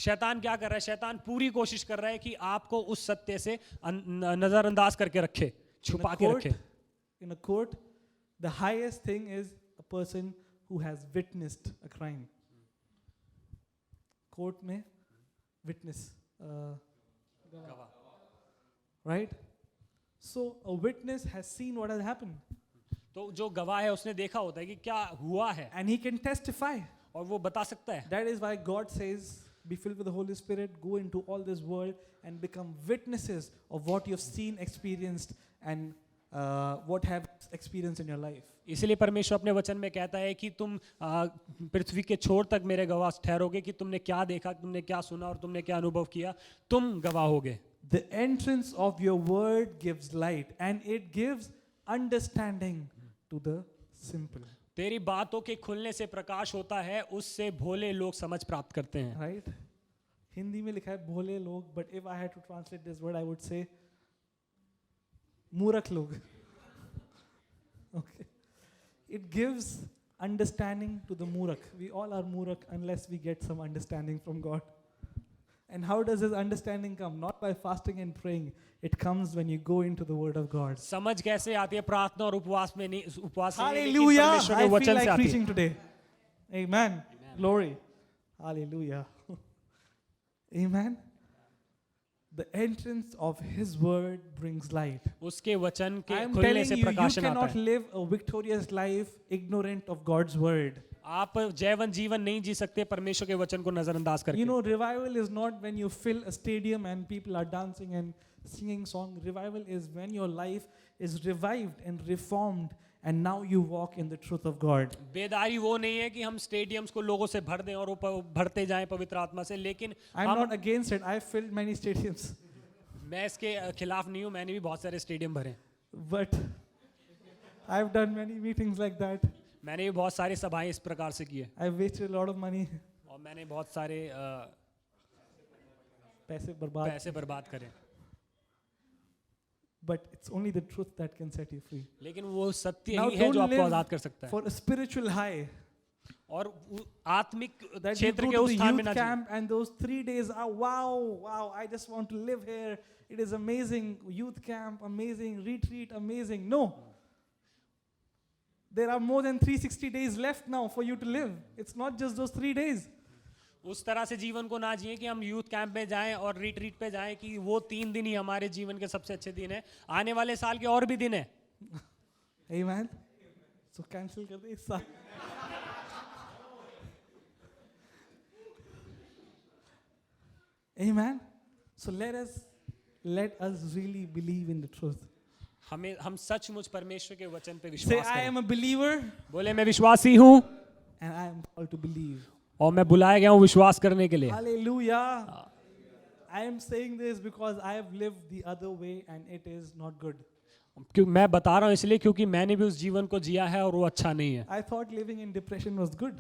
शैतान क्या कर रहा है? शैतान पूरी कोशिश कर रहा है कि आपको उस सत्य से नजरअंदाज करके रखे, छुपा के रखे। In a court, the highest thing is a person who has witnessed a crime. Court में witness, right? So a witness has seen what has happened, तो जो गवाह है उसने देखा होता है कि क्या हुआ है and he can testify. और वो बता सकता है। That is why God says, be filled with the Holy Spirit, go into all this world and become witnesses of what you've seen, experienced, and what have experienced in your life. इसलिए परमेश्वर अपने वचन में कहता है कि तुम पृथ्वी के छोर तक मेरे गवाह ठहरोगे कि तुमने क्या देखा, तुमने क्या सुना और तुमने क्या अनुभव किया, तुम गवाह होगे। The entrance of your word gives light and it gives understanding to the simple. तेरी बातों के खुलने से प्रकाश होता है, उससे भोले लोग समझ प्राप्त करते हैं। Right? हिंदी में लिखा है भोले लोग, but if I had to translate this word, I would say मूर्ख लोग. Okay. It gives understanding to the Murak. We all are Murak unless we get some understanding from God. And how does this understanding come? Not by fasting and praying. It comes when you go into the Word of God. समझ कैसे आती है? प्रार्थना और उपवास में नहीं, उपवास से नहीं, लेकिन Hallelujah! परमेश्वर के I feel वचन से like आती है. preaching today. Amen. Glory. Hallelujah. Amen. The entrance of His Word brings light. उसके वचन I के am खुलने telling से you, you प्रकाशन आता cannot है. live a victorious life ignorant of God's Word. आप जयवन जीवन नहीं जी सकते परमेश्वर के वचन को नजरअंदाज करके. You know, revival is not when you fill a stadium and people are dancing and singing songs. Revival is when your life is revived and reformed and now you walk in the truth of God. बेदारी वो नहीं है कि हम stadiums को लोगों से भर दें और वो भरते जाएं पवित्र आत्मा से, लेकिन I'm हम, not against it. I've filled many stadiums. मैं इसके खिलाफ नहीं हूँ, मैंने भी बहुत सारे स्टेडियम भरे, But I've done many meetings like that. मैंने भी बहुत सारी सभाएं इस प्रकार से की है, I've wasted a lot of money. और मैंने बहुत सारे पैसे बर्बाद. पैसे बर्बाद करे. But it's only the truth that can set you free. लेकिन वो सत्य Now ही है जो don't आपको आजाद कर live सकता है. for a spiritual high. और आत्मिक That you क्षेत्र go के to उस the स्थान में youth ना जिए. camp and those 3 days are wow, I just want to live here. It is amazing. Youth camp, amazing. Retreat, amazing. No. There are more than 360 days left now for you to live. It's not just those 3 days. उस तरह से जीवन को ना जिए कि हम youth camp में जाएं और रिट्रीट पे जाएं कि वो 3 दिन ही हमारे जीवन के सबसे अच्छे दिन है. आने वाले साल के और भी दिन है. Amen. So cancel कर दे इस साल. Amen. So let us really believe in the truth. हम सचमुच परमेश्वर के वचन पे Say, विश्वास I करें. am a believer बोले मैं विश्वासी हूँ and I am called to believe. और मैं बुलाया गया हूँ विश्वास करने के लिए. Hallelujah. I am saying this because I have lived the other way and it is not good. क्यों मैं बता रहा हूँ इसलिए क्योंकि मैंने भी उस जीवन को जिया है और वो अच्छा नहीं है. I thought living in depression was good.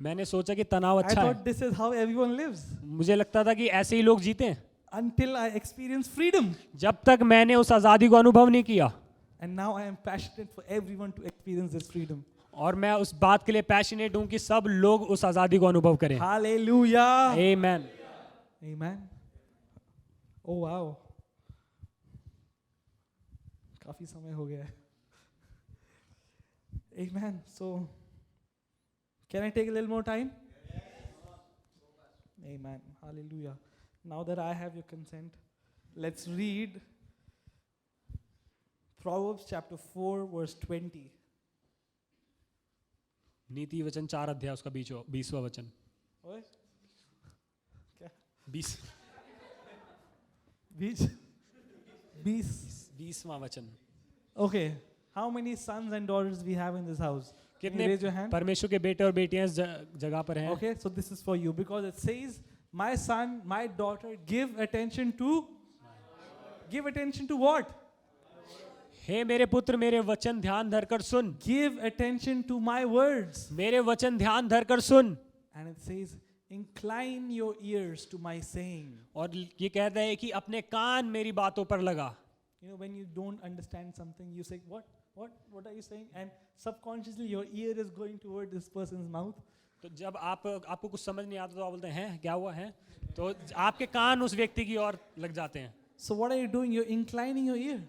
मैंने सोचा कि तनाव I अच्छा है. thought this is how everyone lives. मुझे लगता था कि ऐसे ही लोग जीते हैं, Until I experienced freedom. जब तक मैंने उस आज़ादी को अनुभव नहीं किया. And now I am passionate for everyone to experience this freedom. और मैं उस बात के लिए पैशनेट हूँ कि सब लोग उस आज़ादी को अनुभव करें. Hallelujah. Amen. Amen. Oh wow. काफी समय हो गया है. Amen. So, can I take a little more time? Amen. Hallelujah. Now that I have your consent, let's read Proverbs chapter 4 verse 20. नीति वचन 4 अध्याय उसका 20वां वचन. ओए क्या 20वां वचन. Okay. How many sons and daughters we have in this house? Can you कितने raise your hand? परमेश्वर के बेटे और बेटियां इस जगह पर हैं? Okay, so this is for you because it says, my son, my daughter, give attention to what? हे मेरे पुत्र मेरे वचन ध्यान धरकर सुन. Give attention to my words. मेरे वचन ध्यान धरकर सुन. And it says, incline your ears to my saying. और ये कहता है कि अपने कान मेरी बातों पर लगा. You know, when you don't understand something, you say, what are you saying? And subconsciously your ear is going toward this person's mouth. तो जब आपको कुछ समझ नहीं आता तो आप बोलते हैं क्या हुआ है, तो आपके कान उस व्यक्ति की ओर लग जाते हैं. So what are you doing? You're inclining your ear.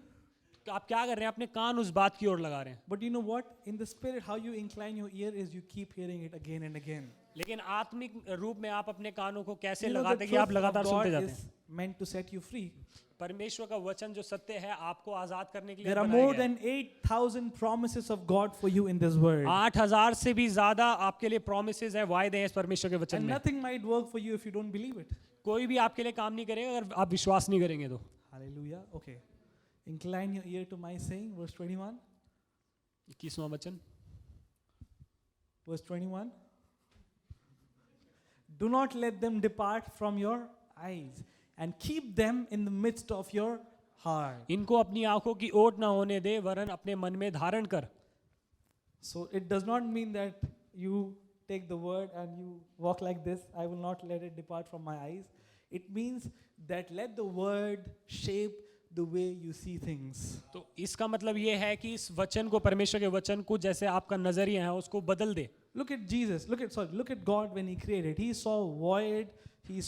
तो आप क्या कर रहे हैं? अपने कान उस बात की ओर लगा रहे हैं. But you know what? In the spirit, how you incline your ear is you keep hearing it again and again. लेकिन आत्मिक रूप में आप अपने कानों को कैसे You know, लगाते the हैं कि आप truth लगातार of सुनते God जाते is हैं. meant to set you free. परमेश्वर का वचन जो सत्य है आपको आजाद करने के लिए There are बनाया more गया है. than 8,000 promises of God for you in this word. 8,000 से भी ज्यादा आपके लिए प्रोमिसेस है, वायदे हैं इस परमेश्वर के वचन And में. nothing might work for you if you don't believe it. कोई भी आपके लिए काम नहीं करेगा अगर आप विश्वास नहीं करेंगे तो. Hallelujah. Okay. Incline your ear to my saying, verse 21. 21वां वचन. Verse 21. Do not let them depart from your eyes and keep them in the midst of your heart. इनको अपनी आंखों की ओट ना होने दे वरन अपने मन में धारण कर. So it does not mean that you take the word and you walk like this. I will not let it depart from my eyes. It means that let the word shape the way you see things. तो इसका मतलब ये है कि इस वचन को, परमेश्वर के वचन को, जैसे आपका नजरिया है उसको बदल दे। Look at Jesus. Look at God when He created. He saw void. He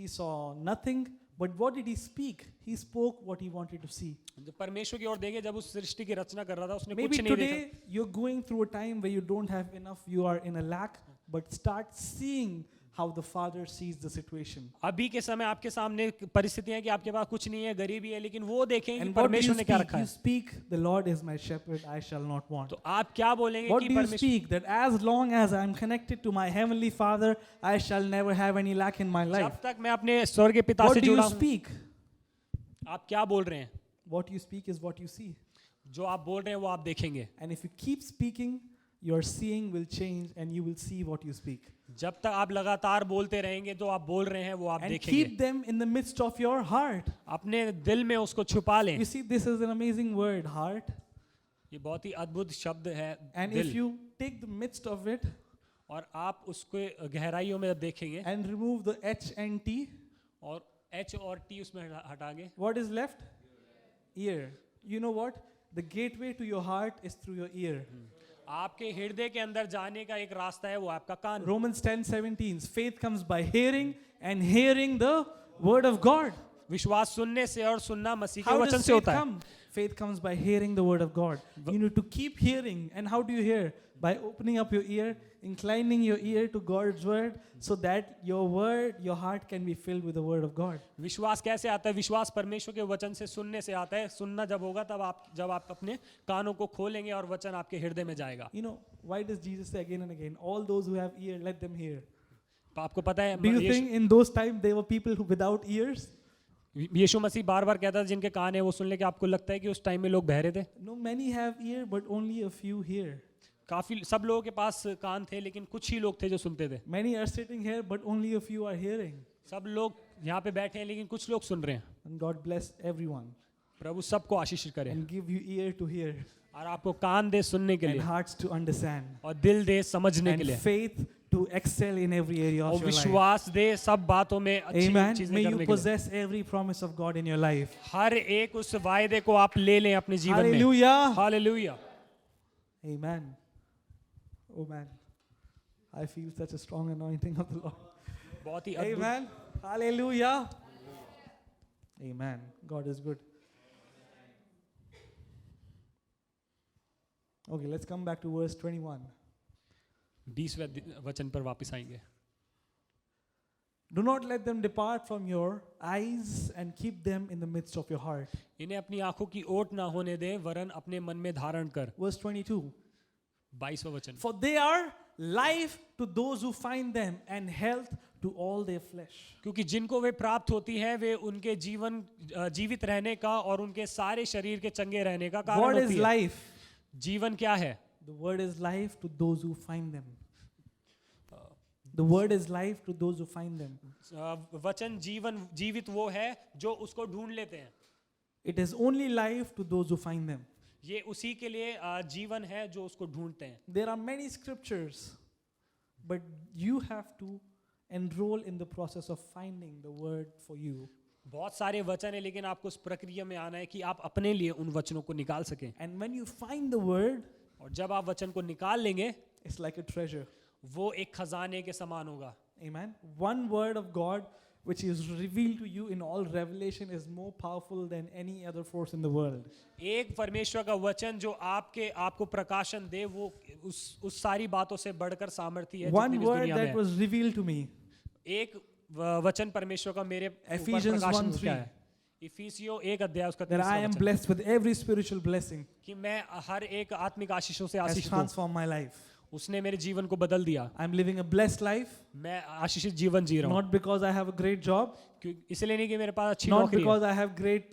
saw nothing. But what did He speak? He spoke what He wanted to see. जब परमेश्वर की ओर देखे, जब उस सृष्टि की रचना कर रहा था, उसने Maybe कुछ नहीं देखा। today you're going through a time where you don't have enough. You are in a lack. But start seeing how the Father sees the situation. अभी के समय आपके सामने परिस्थितियां हैं कि आपके पास कुछ नहीं है, गरीबी है, लेकिन वो देखें कि And what do you परमेश्वर ने क्या speak? रखा You है। speak, the Lord is my shepherd, I shall not want. तो आप क्या बोलेंगे What कि do you परमेश्वर, speak? That as long as I'm connected to my heavenly Father, I shall never have any lack in my life. जब तक मैं अपने स्वर्गीय पिता What से do you जुड़ा हूं, speak? आप क्या बोल रहे हैं? What you speak is what you see. जो आप बोल रहे हैं वो आप देखेंगे। And if you keep speaking, your seeing will change and you will see what you speak. जब तक आप लगातार बोलते रहेंगे, जो आप बोल रहे हैं वो आप And देखेंगे। keep them in the midst of your heart. अपने दिल में उसको छुपा लें। You see, this is an amazing word, heart. ये बहुत ही अद्भुत शब्द है, And दिल। if you take the midst of it और आप उसको गहराइयों में देखेंगे and remove the H and T, और H और T उसमें हटाएंगे, what is left? Ear. You know what? The gateway to your heart is through your ear. आपके हृदय के अंदर जाने का एक रास्ता है, वो आपका कान। Romans 10:17. Faith comes by hearing, and hearing the word of God. विश्वास सुनने से और सुनना मसीह के How वचन does से faith होता है। come? Faith comes by hearing the word of God. You need to keep hearing. And how do you hear? By opening up your ear, inclining your ear to God's word, so that your word, your heart can be filled with the word of God. विश्वास कैसे आता है? विश्वास परमेश्वर के वचन से सुनने से आता है। सुनना जब होगा तब जब आप अपने कानों को खोलेंगे और वचन आपके हृदय में जाएगा। You know, why does Jesus say again and again, all those who have ear, let them hear? आपको पता है Do you think in those times there were people who without ears? यीशु मसीह बार बार कहता था जिनके कान है वो सुन ले, कि आपको लगता है कि उस टाइम में लोग बहरे थे? No, many have ear, but only a few hear. काफी, सब लोगों के पास कान थे लेकिन कुछ ही लोग थे जो सुनते थे। Many are sitting here, but only a few are hearing. सब लोग यहाँ पे बैठे हैं लेकिन कुछ लोग सुन रहे हैं। And God bless everyone प्रभु सबको आशीष करे and give you ear to hear और आपको कान दे सुनने के and लिए hearts to understand और दिल दे समझने के and लिए faith to excel in every area और of your life. विश्वास दे सब बातों में अच्छी Amen. चीजें May करने you के लिए। possess every promise of God in your life. हर एक उस वायदे को आप ले लें अपने जीवन में। Hallelujah. Hallelujah. Amen. Oh man, I feel such a strong anointing of the Lord. बहुत ही अद्भुत। Amen. Hallelujah. Amen. God is good. Okay, let's come back to verse 21. 20वें वचन पर वापस आएंगे। Do not let them depart from your eyes and keep them in the midst of your heart. इन्हें अपनी आंखों की ओट ना होने दे, वरन अपने मन में धारण कर। Verse 22. 22वां वचन। For they are life to those who find them and health to all their flesh. क्योंकि जिनको वे प्राप्त होती है वे उनके जीवित रहने का और उनके सारे शरीर के चंगे रहने का कारण What होती is है। life? जीवन क्या है? The word is life to those who find them. The word is life to those who find them. वचन जीवित वो है जो उसको ढूंढ लेते हैं। It is only life to those who find them. ये उसी के लिए जीवन है जो उसको ढूंढते हैं। There are many scriptures, but you have to enroll in the process of finding the word for you. बहुत सारे वचन है लेकिन आपको उस प्रक्रिया में आना है कि आप अपने लिए उन वचनों को निकाल सकें। And when you find the word, और जब आप वचन को निकाल लेंगे, it's like a treasure. वो एक खजाने के समान होगा। Amen. One word of God which is revealed to you in all revelation is more powerful than any other force in the world. एक परमेश्वर का वचन जो आपको प्रकाशन दे, वो उस सारी बातों से बढ़कर सामर्थ्य है One जितनी भी इस word दुनिया में that है। was revealed to me. एक वचन परमेश्वर का मेरे ऊपर Ephesians प्रकाशन 1:3 क्या है? इफिसियों 1 अध्याय उसका That I 3 am वचन, blessed with every spiritual blessing कि मैं हर एक आत्मिक आशीषों से has आशीषित हूँ। transformed my life. उसने मेरे जीवन को बदल दिया। I'm living a blessed life, मैं आशीषित जीवन जी रहा हूँ। not because I have a great job, इसलिए नहीं कि मेरे पास अच्छी not नौकरी है, because I have great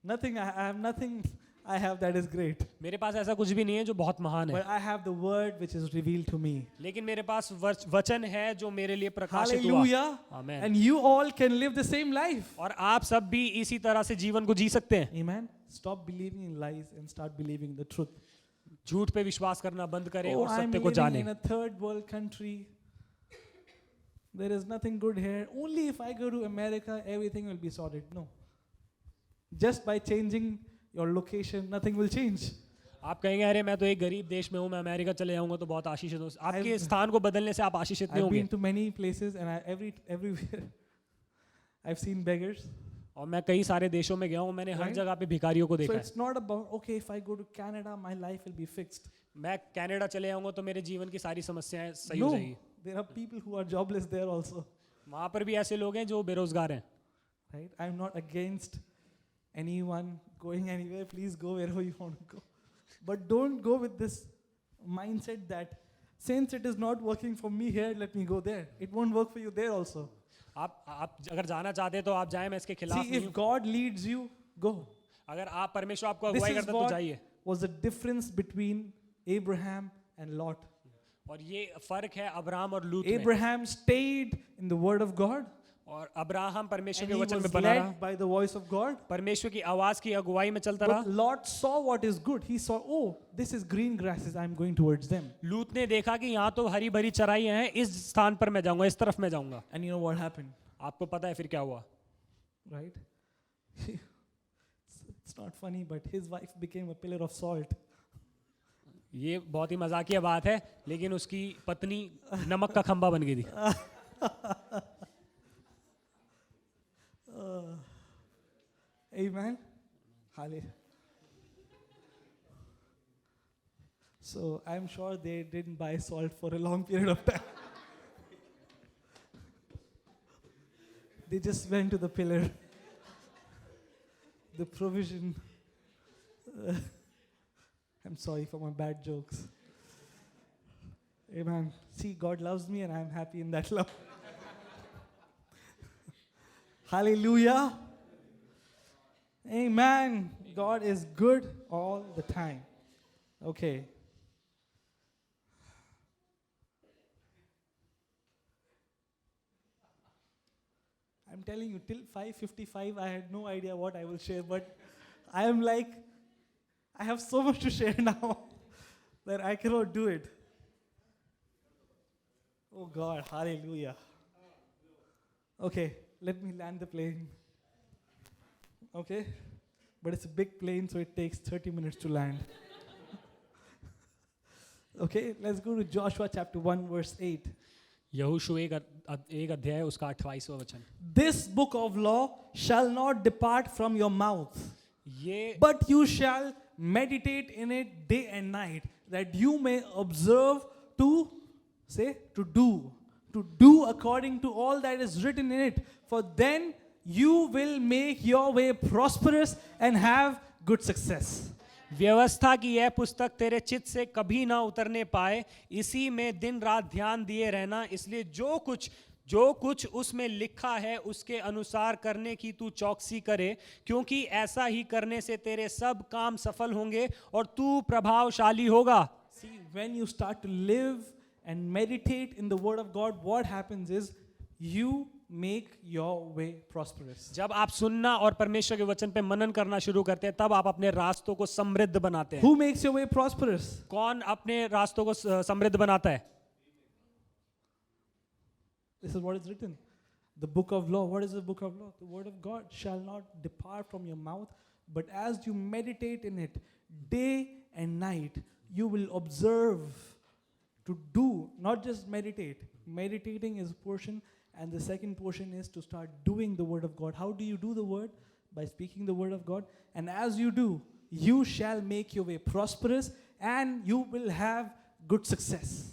nothing. I have nothing I have that is great. मेरे पास ऐसा कुछ भी नहीं है जो बहुत महान है, But I have the word which is revealed to me. लेकिन मेरे पास वचन है जो मेरे लिए प्रकाशित हुआ। Hallelujah. Amen. And you all can live the same life. और आप सब भी इसी तरह से जीवन को जी सकते हैं। Amen. Stop believing in lies and start believing the truth. झूठ पे विश्वास करना बंद करें Oh, और I'm सत्य को living जानें। in a third world country. there is nothing good here. Only if I go to America, everything will be sorted. No. Just by changing your location, nothing will change. आप कहेंगे अरे मैं तो एक गरीब देश में हूँ, मैं अमेरिका चले जाऊंगा तो बहुत आशीषित हूँ। आपके स्थान को बदलने से आप आशीषित नहीं I've होंगे। been to many places and everywhere I've seen beggars. और मैं कई सारे देशों में गया हूँ, मैंने हर Right? जगह पे भिखारियों को So देखा है। it's not about, okay, if I go to Canada, my life will be fixed. मैं कनाडा चले जाऊंगा तो मेरे जीवन की सारी समस्याएं सही हो No, जाएगी। there are people who are jobless there also. वहाँ पर भी ऐसे लोग हैं जो बेरोजगार हैं। Right? I'm not against anyone going anywhere. Please go wherever you want to go. But don't go with this mindset that since it is not working for me here, let me go there. It won't work for you there also. आप अगर जाना चाहते हैं तो आप जाएं, मैं इसके खिलाफ See, नहीं if हूँ। God leads you, go. अगर आप परमेश्वर आपको This अगुवाई is करता है तो what जाइए। was the difference between Abraham and Lot. और ये फर्क है अब्राहम और लूत में। Abraham stayed in the word of God और अब्राहम परमेश्वर and के he वचन में was बना रहा, led by the voice of God. परमेश्वर की आवाज की अगुवाई में चलता But रहा। Lot saw what is good. He saw, oh, this is green grasses. I'm going towards them. लूत ने देखा कि यहाँ तो हरी भरी चराइयां हैं, इस स्थान पर मैं जाऊंगा, इस तरफ मैं जाऊंगा। And you know what happened, आपको पता है फिर क्या हुआ? right? It's not funny, but his wife became a pillar of salt. ये बहुत ही मजाकिया बात है, लेकिन उसकी पत्नी नमक का खंबा बन गई थी। Amen. Hallelujah. So I'm sure they didn't buy salt for a long period of time. They just went to the pillar. The provision. I'm sorry for my bad jokes. Amen. See, God loves me and I'm happy in that love. Hallelujah. Amen. God is good all the time. Okay. I'm telling you, till 5:55, I had no idea what I will share, but I am like, I have so much to share now that I cannot do it. Oh God, hallelujah. Okay, let me land the plane. Okay? But it's a big plane, so it takes 30 minutes to land. Okay, let's go to Joshua chapter 1, verse 8. यहोशू एक अध्याय उसका 28वां वचन। This book of law shall not depart from your mouth, ये but you shall meditate in it day and night, that you may observe to do according to all that is written in it. For then you will make your way prosperous and have good success. व्यवस्था की यह पुस्तक तेरे चित्त से कभी ना उतरने पाए, इसी में दिन रात ध्यान दिए रहना, इसलिए जो कुछ उसमें लिखा है उसके अनुसार करने की तू चौकसी करे, क्योंकि ऐसा ही करने से तेरे सब काम सफल होंगे और तू प्रभावशाली होगा। See, when you start to live and meditate in the word of God, what happens is you make your way prosperous. जब आप सुनना और परमेश्वर के वचन पे मनन करना शुरू करते हैं, तब आप अपने रास्तों को समृद्ध बनाते हैं। Who makes your way prosperous? कौन अपने रास्तों को समृद्ध बनाता है? This is what is written. The book of law. What is the book of law? The word of God shall not depart from your mouth, but as you meditate in it day and night, you will observe to do, not just meditate. Meditating is a portion, and the second portion is to start doing the word of God. How do you do the word? By speaking the word of God. And as you do, you shall make your way prosperous and you will have good success.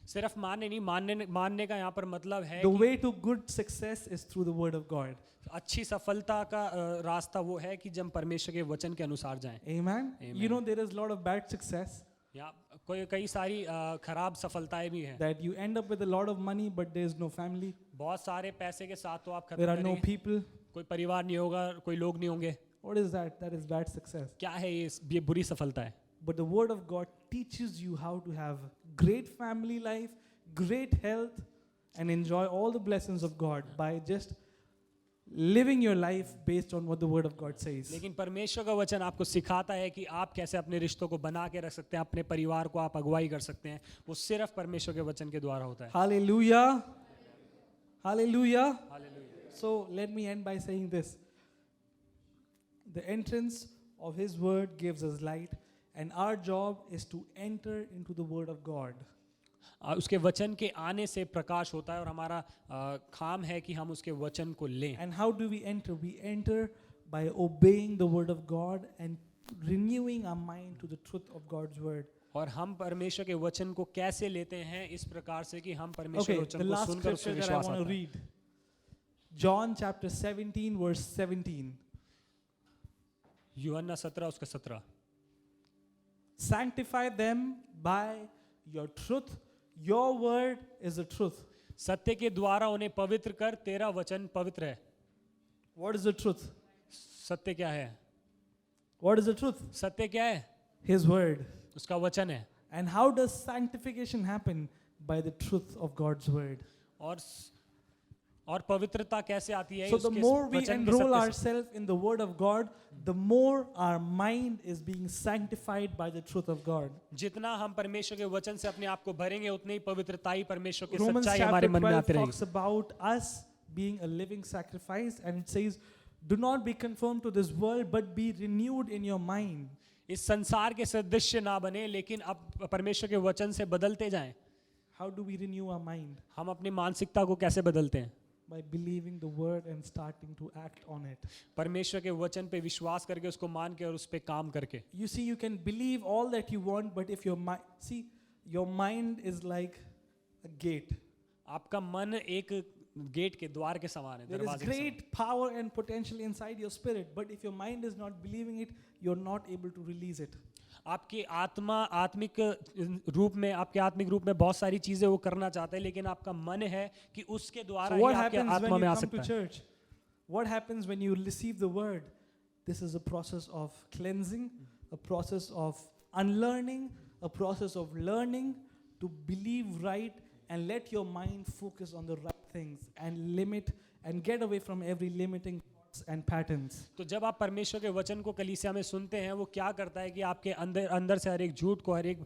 सिर्फ मानने नहीं, मानने का यहाँ पर मतलब है The कि way to good success is through the word of God. अच्छी सफलता का रास्ता वो है कि जब परमेश्वर के वचन के अनुसार जाएं। Amen. Amen. You know there is a lot of bad success या कई सारी खराब सफलताएं भी हैं। that you end up with a lot of money but there is no family. बहुत सारे पैसे के साथ तो आप खत्म There are no करेंगे, people. कोई परिवार नहीं होगा, कोई लोग नहीं होंगे। What is that? That is bad success. क्या है ये बुरी सफलता है। But the word of God teaches you how to have great family life, great health, and enjoy all the blessings of God by just living your life based on what the word of God says. लेकिन परमेश्वर का वचन आपको सिखाता है कि आप कैसे अपने रिश्तों को बना के रख सकते हैं, अपने परिवार को आप अगुवाई कर सकते हैं। वो सिर्फ परमेश्वर के वचन के द्वारा होता है। Hallelujah. Hallelujah. Hallelujah. So let me end by saying this. The entrance of His word gives us light, and our job is to enter into the word of God. उसके वचन के आने से प्रकाश होता है और हमारा काम है कि हम उसके वचन को लें। And how do we enter? We enter by obeying the word of God and renewing our mind to the truth of God's word. और हम परमेश्वर के वचन को कैसे लेते हैं इस प्रकार से कि हम परमेश्वर Okay, के the वचन को last सुनकर उसमें scripture that I विश्वास want to आता है। read. John chapter 17 verse 17. यूहन्ना 17 उसका 17। Sanctify them by your truth. Your word is the truth. सत्य के द्वारा उन्हें पवित्र कर, तेरा वचन पवित्र है। What is the truth? सत्य क्या है? What is the truth? सत्य क्या है? His word. उसका वचन है। And how does sanctification happen? By the truth of God's word. और पवित्रता कैसे आती है? So the उसके more we वचन के enroll सत्य से। ourselves in the word of God, the more our mind is being sanctified by the truth of God. जितना हम परमेश्वर के वचन से अपने आप को भरेंगे, उतनी ही पवित्रता ही परमेश्वर की Romans सच्चाई chapter हमारे मन में 12 आती रहेगी। talks about us being a living sacrifice, and it says, do not be conformed to this world, but be renewed in your mind. इस संसार के सदृश्य ना बने, लेकिन अब परमेश्वर के वचन से बदलते जाएं। How do we renew our mind? हम अपनी मानसिकता को कैसे बदलते हैं? By believing the word and starting to act on it. परमेश्वर के वचन पे विश्वास करके, उसको मान के और उस पे काम करके। You see, you can believe all that you want, but if your mind, see, your mind is like a gate. आपका मन एक गेट के द्वार के समान है, There is दरवाजे के समान। great power and potential inside your spirit, but if your mind is not believing it, you're not able to release it. आपकी आत्मा आत्मिक रूप में, आपके आत्मिक रूप में बहुत सारी चीजें वो करना चाहता है, लेकिन आपका मन है कि उसके द्वारा So ही what आपके happens आत्मा when में you आ come to सकता है। church? What happens when you receive the word? This is a process of cleansing, a process of unlearning, a process of learning to believe right and let your mind focus on the right things and limit and get away from every limiting thoughts and patterns. तो जब आप परमेश्वर के वचन को कलीसिया में सुनते हैं, वो क्या करता है कि आपके अंदर से हर एक झूठ को, हर एक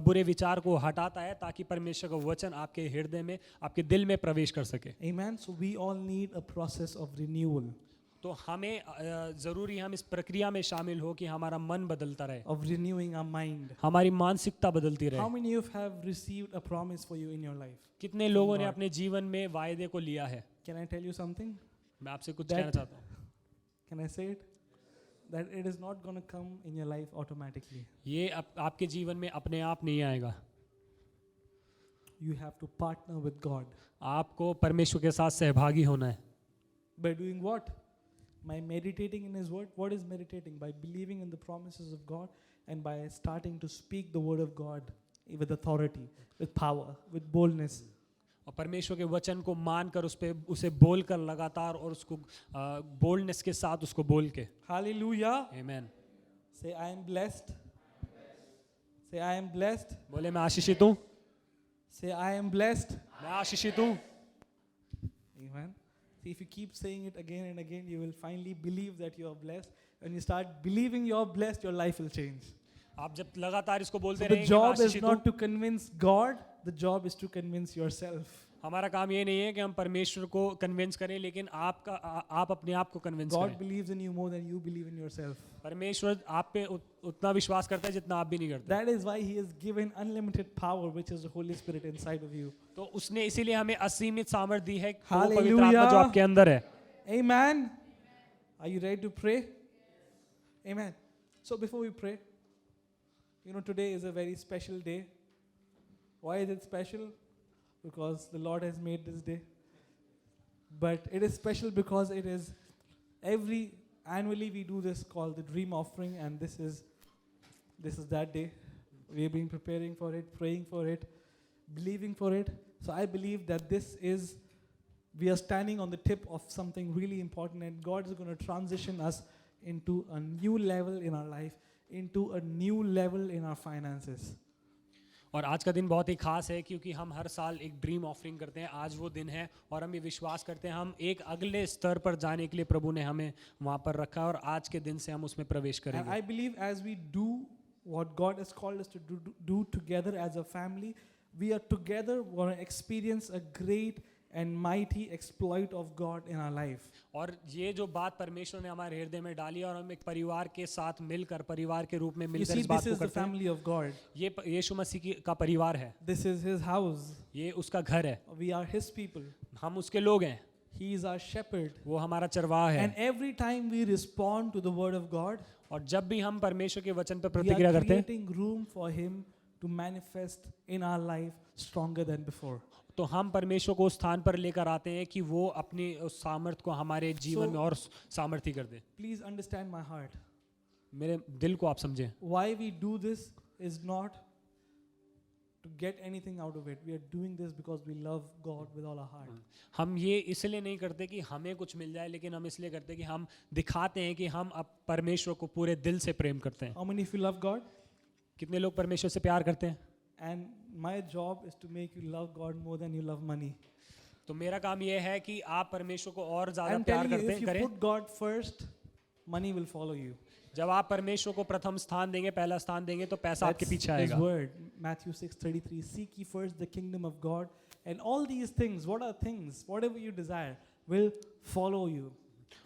बुरे विचार को हटाता है, ताकि परमेश्वर का वचन आपके हृदय में, आपके दिल में प्रवेश कर सके। Amen. So we all need a process of renewal, तो हमें जरूरी हम इस प्रक्रिया में शामिल हो कि हमारा मन बदलता रहे, of renewing our mind. हमारी मानसिकता बदलती How रहे। many of you have received a promise for you in your life? कितने लोगों ने अपने जीवन में वायदे को लिया है? Can I tell you something? मैं आपसे कुछ That- कहना चाहता हूँ। Can I say it? That it is not going to come in your life automatically. ये आपके जीवन में अपने आप नहीं आएगा। You have to partner with God. आपको परमेश्वर के साथ सहभागी होना है। By doing what? By meditating in His Word. What is meditating? By believing in the promises of God and by starting to speak the Word of God with authority, with power, with boldness. और परमेश्वर के वचन को मानकर उसे बोलकर लगातार और उसको बोल्डनेस के साथ उसको बोल के। Hallelujah. आमीन। Say, I am blessed. Say, I am blessed. बोले मैं आशीषित हूँ। Say, I am blessed. मैं आशीषित हूँ। Amen. See, if you keep saying it again and again, you will finally believe that you are blessed. When you start believing you are blessed, your life will change. आप जब लगातार इसको बोलते So the रहेंगे, job मैं is आशीषित not हूँ। to convince God, the job is to convince yourself. हमारा काम ये नहीं है कि हम परमेश्वर को कन्विंस करें, लेकिन आप अपने आप को कन्विंस God करें। believes in you more than you believe in yourself. परमेश्वर आप पे उतना विश्वास करता है जितना आप भी नहीं करते। That is why He has given unlimited power, which is the Holy Spirit inside of you. तो उसने इसीलिए हमें असीमित सामर्थ्य दी है, वो Hallelujah. पवित्र आत्मा जो आपके अंदर है। Amen. Are you ready to pray? Amen. So before we pray, today is a very special day. Why is it special? Because the Lord has made this day. But it is special because it is annually we do this called the Dream Offering, and this is that day. We have been preparing for it, praying for it, believing for it. So I believe that we are standing on the tip of something really important, and God is going to transition us into a new level in our life, into a new level in our finances. और आज का दिन बहुत ही खास है, क्योंकि हम हर साल एक ड्रीम ऑफरिंग करते हैं। आज वो दिन है और हम ये विश्वास करते हैं हम एक अगले स्तर पर जाने के लिए प्रभु ने हमें वहाँ पर रखा है, और आज के दिन से हम उसमें प्रवेश And करेंगे। I believe as we do what God has called us to do together as a family, we are together going to experience a great and mighty exploit of God in our life. और ये जो बात परमेश्वर ने हमारे हृदय में डाली और हम एक परिवार के साथ मिलकर परिवार के रूप में You मिलकर see, इस बात this को is the करते हैं। family of God. ये यीशु मसीह का परिवार है, This is His house. ये उसका घर है, We are His people. हम उसके लोग हैं, He is our shepherd. वो हमारा चरवाहा है। And every time we respond to the word of God, और जब भी हम परमेश्वर के वचन पर we प्रतिक्रिया are करते हैं creating room for Him to manifest in our life stronger than before. तो हम परमेश्वर को उस स्थान पर लेकर आते हैं कि वो अपनी उस सामर्थ को हमारे जीवन में और सामर्थ्य कर दे। Please understand my heart. मेरे दिल को आप समझें, Why we do this is not to get anything out of it. We are doing this because we love God with all our heart. हम ये इसलिए नहीं करते कि हमें कुछ मिल जाए, लेकिन हम इसलिए करते हैं कि हम दिखाते हैं कि हम अब परमेश्वर को पूरे दिल से प्रेम करते हैं। How many of you love God? कितने लोग परमेश्वर से प्यार करते हैं? And my job is to make you love God more than you love money. तो मेरा काम ये है कि आप परमेश्वर को और ज्यादा I'm प्यार telling you, करते if you करें। put God first, money will follow you. जब आप परमेश्वर को प्रथम स्थान देंगे, पहला स्थान देंगे, तो पैसा आपके That's पीछे His आएगा। word. Matthew 6:33. Seek ye first the kingdom of God, and all these things, what are things? Whatever you desire, will follow you.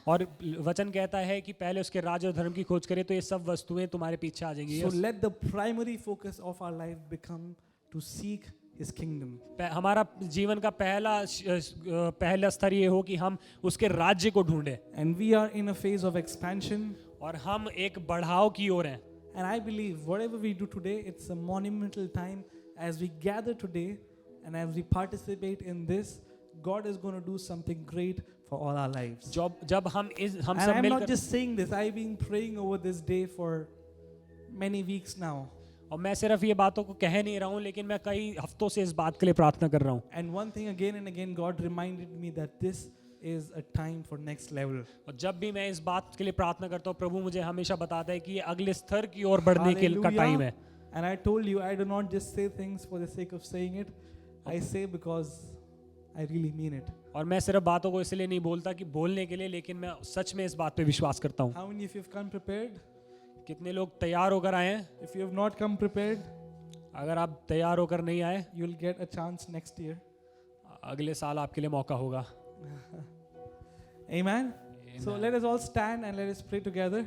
और वचन कहता है कि पहले उसके राज्य और धर्म की खोज करें तो ये सब वस्तुएं तुम्हारे पीछे आ जाएंगी। So let the primary focus of our life become to seek His kingdom. हमारा जीवन का पहला स्तर ये हो कि हम उसके राज्य को ढूंढें, And we are in a phase of expansion. और हम एक बढ़ाव की ओर हैं। And I believe whatever we do today, it's a monumental time as we gather today and as we participate in this, God is going to do something great for all our lives. जब हम And सब I'm not मिलकर, just saying this, I've been praying over this day for many weeks now. और मैं सिर्फ ये बातों को कह नहीं रहा हूँ, लेकिन मैं कई हफ्तों से इस बात के लिए प्रार्थना कर रहा हूँ। And one thing again and again, God reminded me that this is a time for next level. और जब भी मैं इस बात के लिए प्रार्थना करता हूँ, प्रभु मुझे हमेशा बताता है कि ये अगले स्तर की ओर बढ़ने का टाइम है। And I told you, I do not just say things for the sake of saying it. I say because I really mean it. और मैं सिर्फ बातों को इसलिए नहीं बोलता कि बोलने के लिए, लेकिन मैं सच में इस बात पे विश्वास करता हूँ। How many of you have come prepared? कितने लोग तैयार होकर आए हैं? If you have not come prepared, अगर आप तैयार होकर नहीं आए, you'll get a chance next year. अगले साल आपके लिए मौका होगा। Amen. So let us all stand and let us pray together.